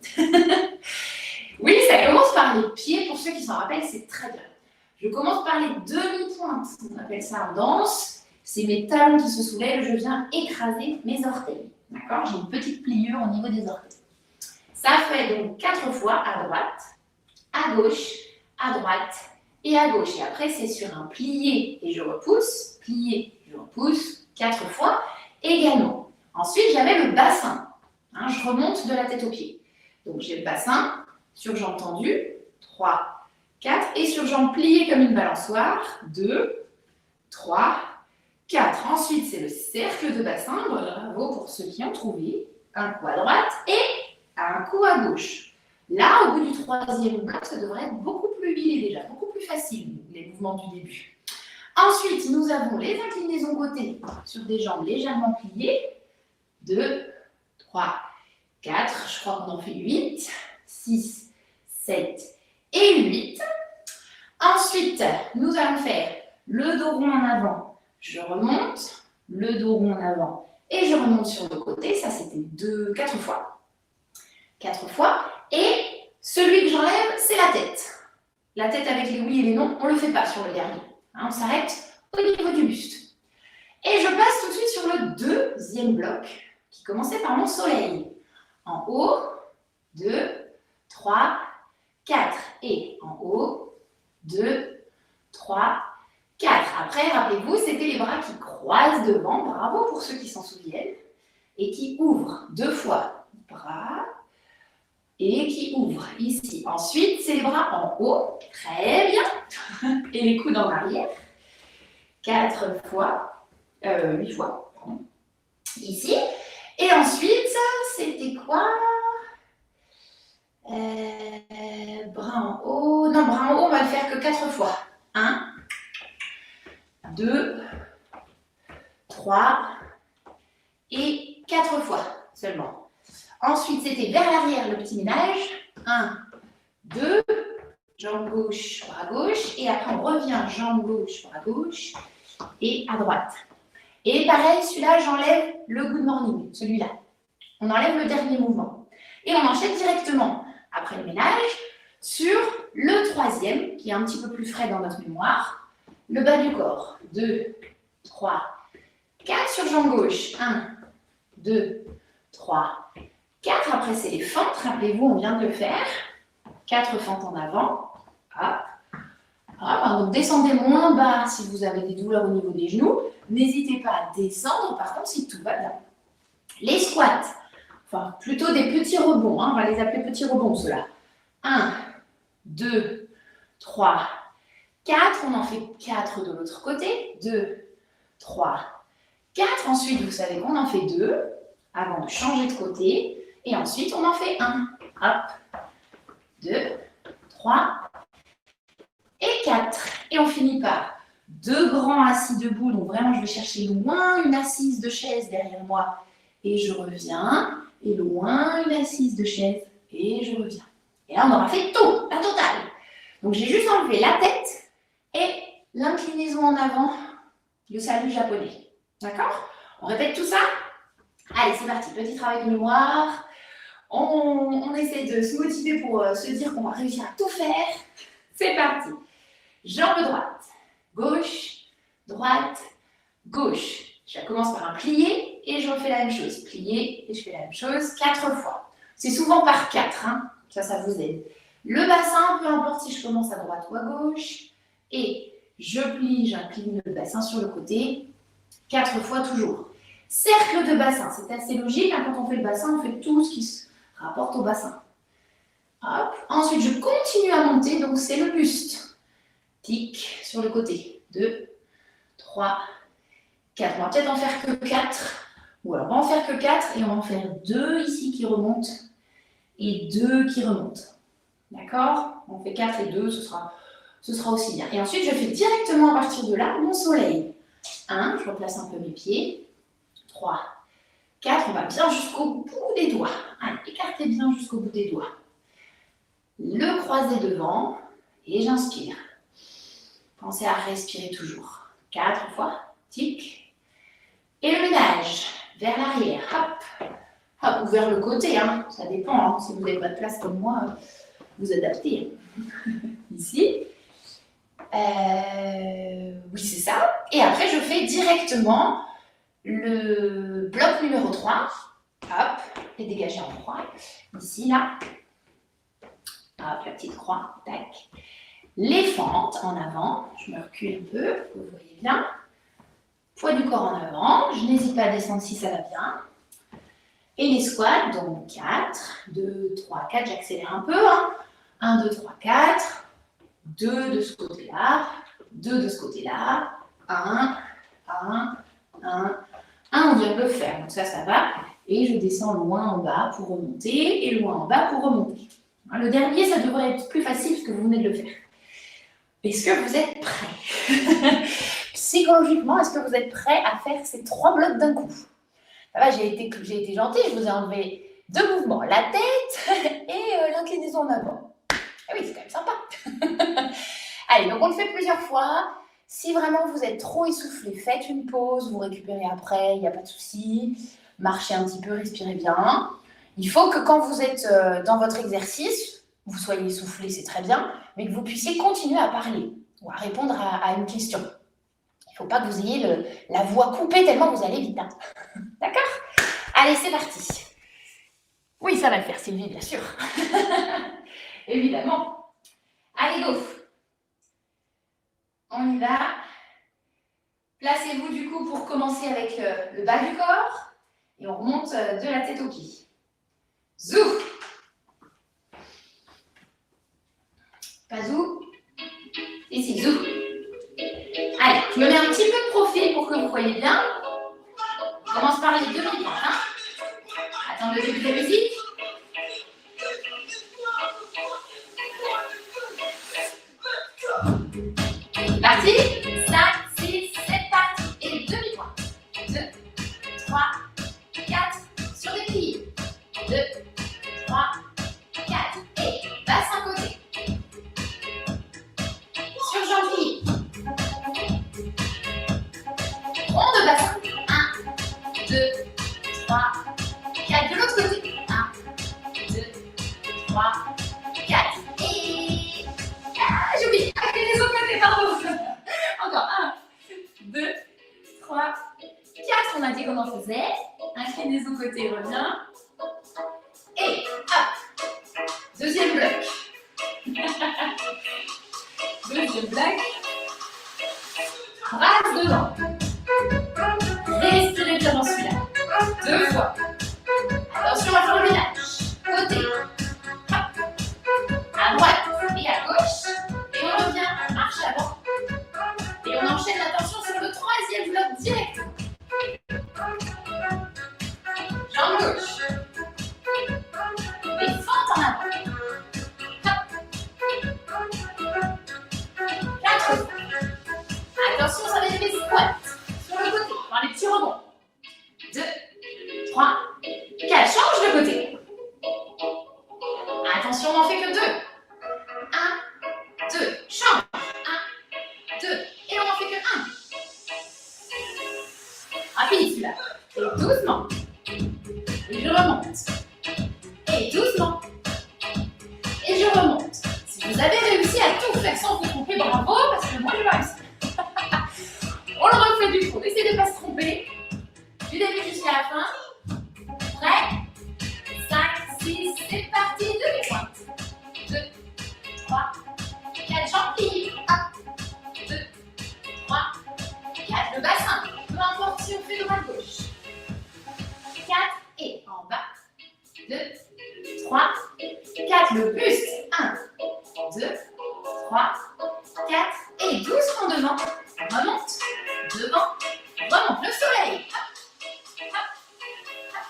Oui, ça commence par les pieds. Pour ceux qui s'en rappellent, c'est très bien. Je commence par les demi-pointes. On appelle ça en danse. C'est mes talons qui se soulèvent. Je viens écraser mes orteils. D'accord? J'ai une petite pliure au niveau des orteils. Ça fait donc 4 fois à droite, à gauche, à droite et à gauche. Et après, c'est sur un plié et je repousse, plié, je repousse, 4 fois également. Ensuite, j'avais le bassin. Hein, je remonte de la tête aux pieds. Donc, j'ai le bassin sur jambe tendue, 3, 4, et sur jambe pliée comme une balançoire, 2, 3, 4. Ensuite, c'est le cercle de bassin. Bravo pour ceux qui ont trouvé. Un coup à droite et un coup à gauche. Là, au bout du troisième bloc, ça devrait être beaucoup plus huilé déjà, beaucoup plus facile, les mouvements du début. Ensuite, nous avons les inclinaisons côté sur des jambes légèrement pliées. 2, 3, 4, je crois qu'on en fait 8, 6, 7 et 8. Ensuite, nous allons faire le dos rond en avant, je remonte, le dos rond en avant et je remonte sur le côté. Ça, c'était 4 fois. 4 fois. Et celui que j'enlève, c'est la tête. La tête avec les oui et les non, on ne le fait pas sur le dernier. Hein, on s'arrête au niveau du buste. Et je passe tout de suite sur le deuxième bloc qui commençait par mon soleil. En haut, 2, 3, 4. Et en haut, 2, 3, 4. Après, rappelez-vous, c'était les bras qui croisent devant. Bravo pour ceux qui s'en souviennent. Et qui ouvrent 2 fois. Bras. Et qui ouvre ici. Ensuite, c'est les bras en haut. Très bien. Et les coudes en arrière. 4 fois. 8 fois. Pardon. Ici. Et ensuite, c'était quoi? Bras en haut. Non, bras en haut, on va le faire que 4 fois. 1, 2, 3 et 4 fois seulement. Ensuite, c'était vers l'arrière, le petit ménage. 1, 2, jambe gauche, bras gauche. Et après, on revient, jambe gauche, bras gauche et à droite. Et pareil, celui-là, j'enlève le good morning, celui-là. On enlève le dernier mouvement. Et on enchaîne directement, après le ménage, sur le troisième, qui est un petit peu plus frais dans notre mémoire. Le bas du corps. 2, 3, 4 sur jambe gauche. 1, 2, 3, 4, après c'est les fentes, rappelez-vous, on vient de le faire. 4 fentes en avant. Hop. Hop. Donc descendez moins bas si vous avez des douleurs au niveau des genoux. N'hésitez pas à descendre, par contre, si tout va bien. Les squats, enfin plutôt des petits rebonds, hein, on va les appeler petits rebonds ceux-là. 1, 2, 3, 4, on en fait 4 de l'autre côté. 2, 3, 4. Ensuite, vous savez qu'on en fait 2 avant de changer de côté. Et ensuite, on en fait 1. Hop. 2, 3 et 4. Et on finit par 2 grands assis debout. Donc vraiment, je vais chercher loin une assise de chaise derrière moi. Et je reviens. Et loin une assise de chaise. Et je reviens. Et là, on aura fait tout, la totale. Donc, j'ai juste enlevé la tête et l'inclinaison en avant, le salut japonais. D'accord? On répète tout ça? Allez, c'est parti. Petit travail de mémoire. On essaie de se motiver pour se dire qu'on va réussir à tout faire. C'est parti. Jambe droite, gauche, droite, gauche. Je commence par un plié et je refais la même chose. Plié et je fais la même chose 4 fois. C'est souvent par 4, hein. Ça vous aide. Le bassin, peu importe si je commence à droite ou à gauche. Et je plie, j'incline le bassin sur le côté 4 fois toujours. Cercle de bassin, c'est assez logique. Hein. Quand on fait le bassin, on fait tout ce qui se rapporte au bassin. Hop. Ensuite, je continue à monter, donc c'est le buste. Tic sur le côté. 2, 3, 4. On va peut-être en faire que 4. Ou alors, on va en faire que 4 et on va en faire 2 ici qui remontent. et 2 qui remontent. D'accord? On fait 4 et 2, ce sera aussi bien. Et ensuite, je fais directement à partir de là mon soleil. 1, je replace un peu mes pieds. 3, 4, on va bien jusqu'au bout des doigts. Allez, écartez bien jusqu'au bout des doigts. Le croisé devant et j'inspire. Pensez à respirer toujours. 4 fois, tic. Et le ménage, vers l'arrière, hop. Hop, ou vers le côté, hein. Ça dépend. Hein. Si vous n'avez pas de place comme moi, vous adaptez. Ici. Oui, c'est ça. Et après, je fais directement le bloc numéro 3. Hop, et dégager en croix. Ici, là. Hop, la petite croix. Tac. Les fentes en avant. Je me recule un peu, vous voyez bien. Poids du corps en avant. Je n'hésite pas à descendre si ça va bien. Et les squats, donc 4, 2, 3, 4. J'accélère un peu. Hein. 1, 2, 3, 4. 2 de ce côté-là, 2 de ce côté-là, 1, 1, 1, 1, on vient de le faire, donc ça va. Et je descends loin en bas pour remonter, et loin en bas pour remonter. Le dernier, ça devrait être plus facile parce que vous venez de le faire. Est-ce que vous êtes prêts? Psychologiquement, est-ce que vous êtes prêts à faire ces 3 blocs d'un coup? Ça va, j'ai été gentille, je vous ai enlevé 2 mouvements, la tête et l'inclinaison en avant. Ah oui, c'est quand même sympa. Allez, donc on le fait plusieurs fois. Si vraiment vous êtes trop essoufflé, faites une pause, vous récupérez après, il n'y a pas de souci. Marchez un petit peu, respirez bien. Il faut que quand vous êtes dans votre exercice, vous soyez essoufflé, c'est très bien, mais que vous puissiez continuer à parler ou à répondre à une question. Il ne faut pas que vous ayez la voix coupée tellement vous allez vite. Hein. D'accord? Allez, c'est parti. Oui, ça va le faire, Sylvie, bien sûr. Évidemment. Allez, go. On y va. Placez-vous du coup pour commencer avec le bas du corps. Et on remonte de la tête aux pieds. Zou. Pas zou. Ici, zou. Allez, je me mets un petit peu de profil pour que vous voyez bien. On commence par les 2 minutes. Hein. Attends le début de la musique. Parti. 5, 6, 7 parti. Et demi-pointe. 2, 3, 4. Sur les pieds. 2, 3, 4. Et bassin côté. Sur jambier. Rond de bassin. 1, 2, 3, 4. De l'autre côté. 1, 2, 3, 4. Et... Ah, j'ai oublié. Les autres côtés, pardon. Encore 1, 2, 3, 4. On a dit comment on faisait. Inclinaison côté revient. Et hop. Deuxième bloc. Deuxième bloc. Brasse devant. Respirez bien dans celui-là. 2 fois. Attention à faire le ménage. Côté. Hop. À droite et à gauche. Et on revient, marche avant. Et on enchaîne l'attention sur le 3e bloc direct. Jambe gauche. Les fentes en avant. Hop. 4 fois. Attention, ça va être les squats. Sur le côté, dans les petits rebonds. 2, 3, 4. Change de côté. Attention, on n'en fait que 2. 1, 2. Change. 1, 2. Et on n'en fait que 1. Rapide celui-là. Et doucement. Et je remonte. Et doucement. Et je remonte. Si vous avez réussi à tout faire sans vous tromper, bravo, parce que moi je vais réussir. On le refait du coup. Essayez de ne pas se tromper. Du début jusqu'à la fin. Prêt? 5, 6, c'est parti. Demi-pointe. 2, 3, 4. Jambes pliées. 1, 2, 3, 4. Le bassin. Peu importe si on fait droite-gauche. 4. Et en bas. 2, 3, 4. Le buste. 1, 2, 3, 4. Et doucement devant. Remonte. Devant. Remonte. Le soleil. Hop. Hop. Hop.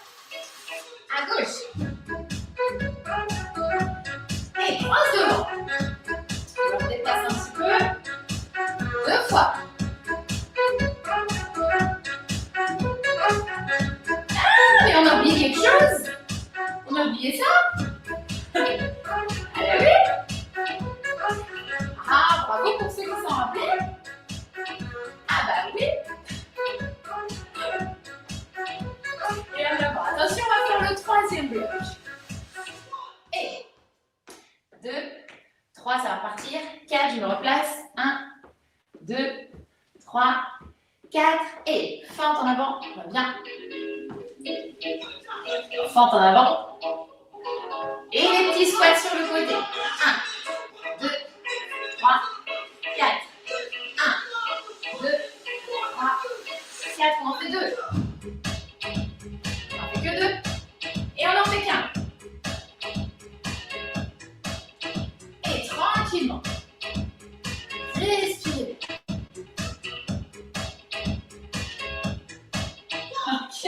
À gauche. chose? On a oublié ça? Allez, oui. Ah, bravo pour ceux qui s'en rappelaient. Ah bah oui. Et alors, attention, on va faire le troisième bloc. Et 2, 3, ça va partir. 4, je me replace. 1, 2, 3, 4. Et fente en avant. On va bien. Fente en avant. Et les petits squats sur le côté. 1, 2, 3, 4. 1, 2, 3, 4. On en fait 2. On en fait que 2. Et on en fait qu'un. Et tranquillement. Respirez. Ok.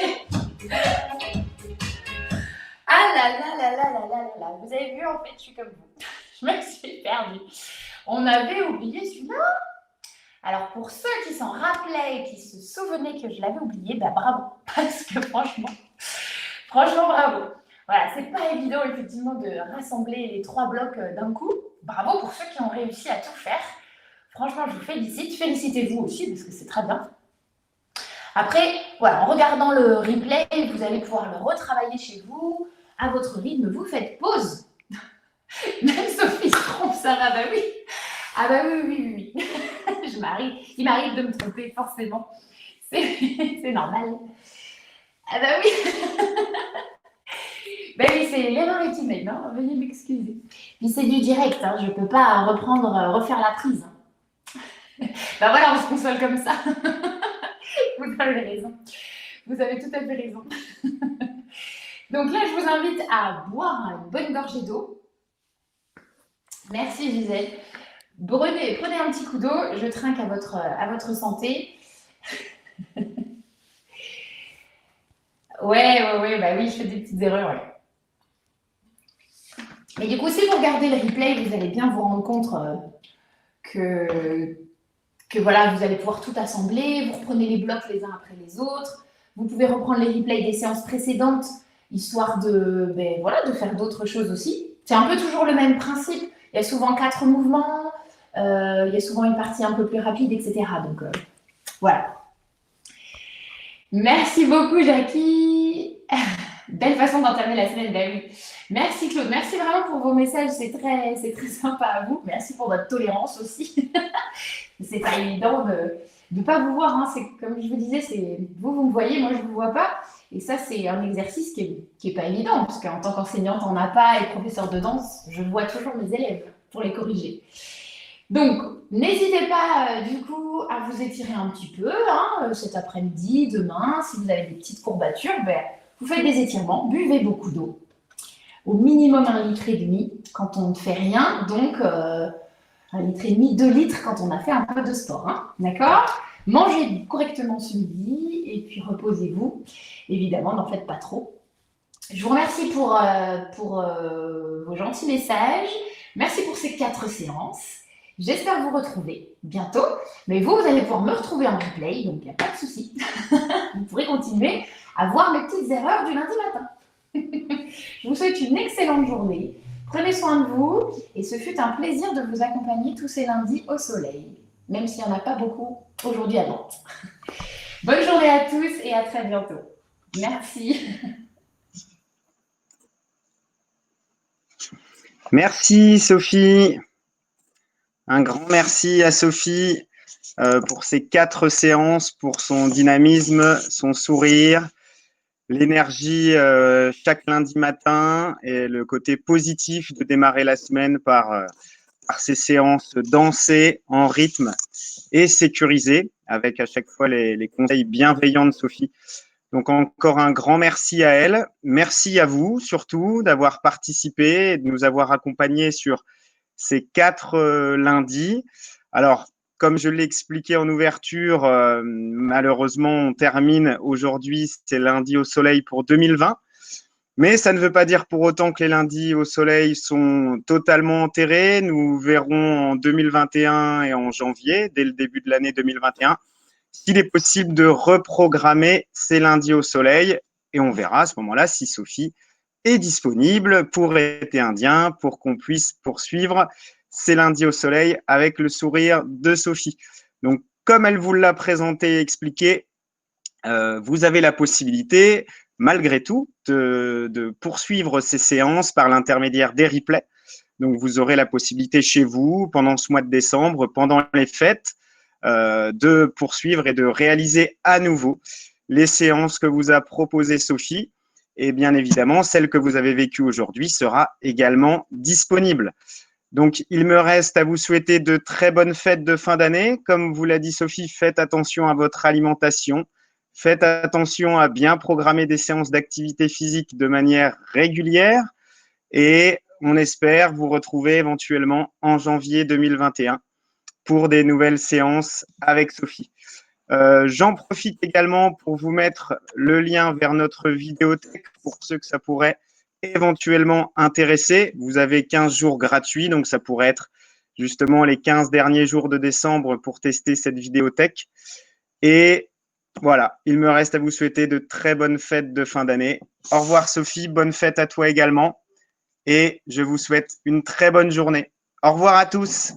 Ah là là là là là là là là. Vous avez vu, en fait, je suis comme vous. Je me suis perdue. On avait oublié celui-là. Alors, pour ceux qui s'en rappelaient et qui se souvenaient que je l'avais oublié, bah bravo. Parce que franchement, bravo. Voilà, c'est pas évident, effectivement, de rassembler les 3 blocs d'un coup. Bravo pour ceux qui ont réussi à tout faire. Franchement, je vous félicite. Félicitez-vous aussi, parce que c'est très bien. Après, voilà, en regardant le replay, vous allez pouvoir le retravailler chez vous, à votre rythme. Vous faites pause. Même Sophie se trompe, ça va, bah oui. Ah bah oui. Il m'arrive de me tromper, forcément. C'est normal. Ah bah oui. Ben oui, c'est l'erreur est humaine, hein. Veuillez m'excuser. Puis c'est du direct, hein. Je ne peux pas refaire la prise. Ben voilà, on se console comme ça. Vous avez raison. Vous avez tout à fait raison. Donc là, je vous invite à boire une bonne gorgée d'eau. Merci Gisèle. Prenez un petit coup d'eau, je trinque à votre santé. Ouais, bah oui, je fais des petites erreurs, ouais. Mais du coup, si vous regardez le replay, vous allez bien vous rendre compte que voilà, vous allez pouvoir tout assembler, vous reprenez les blocs les uns après les autres, vous pouvez reprendre les replays des séances précédentes, histoire de faire d'autres choses aussi. C'est un peu toujours le même principe. Il y a souvent 4 mouvements, il y a souvent une partie un peu plus rapide, etc. Donc, voilà. Merci beaucoup, Jackie. Belle façon d'entamer la semaine, bah oui. Merci Claude, merci vraiment pour vos messages, c'est très sympa à vous. Merci pour votre tolérance aussi. C'est pas évident de ne pas vous voir, hein. C'est comme je vous disais, c'est vous me voyez, moi je vous vois pas. Et ça, c'est un exercice qui est pas évident, parce qu'en tant qu'enseignante en APA et professeur de danse, je vois toujours mes élèves pour les corriger. Donc, n'hésitez pas du coup à vous étirer un petit peu, hein, cet après-midi, demain, si vous avez des petites courbatures, vous faites des étirements, buvez beaucoup d'eau. Au minimum 1,5 litre quand on ne fait rien, donc 1,5 litre, 2 litres quand on a fait un peu de sport, hein, d'accord? Mangez correctement ce midi et puis reposez-vous. Évidemment, n'en faites pas trop. Je vous remercie pour vos gentils messages. Merci pour ces 4 séances. J'espère vous retrouver bientôt. Mais vous allez pouvoir me retrouver en replay, donc il n'y a pas de souci. Vous pourrez continuer à voir mes petites erreurs du lundi matin. Je vous souhaite une excellente journée. Prenez soin de vous et ce fut un plaisir de vous accompagner tous ces lundis au soleil, même s'il n'y en a pas beaucoup aujourd'hui à Nantes. Bonne journée à tous et à très bientôt. Merci. Merci Sophie. Un grand merci à Sophie pour ces 4 séances, pour son dynamisme, son sourire, l'énergie chaque lundi matin et le côté positif de démarrer la semaine par ces séances dansées en rythme et sécurisées, avec à chaque fois les conseils bienveillants de Sophie. Donc encore un grand merci à elle. Merci à vous surtout d'avoir participé et de nous avoir accompagnés sur ces 4 lundis. Alors, comme je l'ai expliqué en ouverture, malheureusement, on termine aujourd'hui, c'est lundi au soleil pour 2020. Mais ça ne veut pas dire pour autant que les lundis au soleil sont totalement enterrés. Nous verrons en 2021 et en janvier, dès le début de l'année 2021, s'il est possible de reprogrammer ces lundis au soleil. et on verra à ce moment-là si Sophie est disponible pour été indien, pour qu'on puisse poursuivre ces lundis au soleil avec le sourire de Sophie. Donc, comme elle vous l'a présenté et expliqué, vous avez la possibilité, malgré tout, de poursuivre ces séances par l'intermédiaire des replays. Donc, vous aurez la possibilité chez vous, pendant ce mois de décembre, pendant les fêtes, de poursuivre et de réaliser à nouveau les séances que vous a proposées Sophie. Et bien évidemment, celle que vous avez vécue aujourd'hui sera également disponible. Donc, il me reste à vous souhaiter de très bonnes fêtes de fin d'année. Comme vous l'a dit Sophie, faites attention à votre alimentation. Faites attention à bien programmer des séances d'activité physique de manière régulière. Et on espère vous retrouver éventuellement en janvier 2021 pour des nouvelles séances avec Sophie. J'en profite également pour vous mettre le lien vers notre vidéothèque pour ceux que ça pourrait éventuellement intéresser. Vous avez 15 jours gratuits, donc ça pourrait être justement les 15 derniers jours de décembre pour tester cette vidéothèque. Et voilà, il me reste à vous souhaiter de très bonnes fêtes de fin d'année. Au revoir Sophie, bonne fête à toi également. Et je vous souhaite une très bonne journée. Au revoir à tous.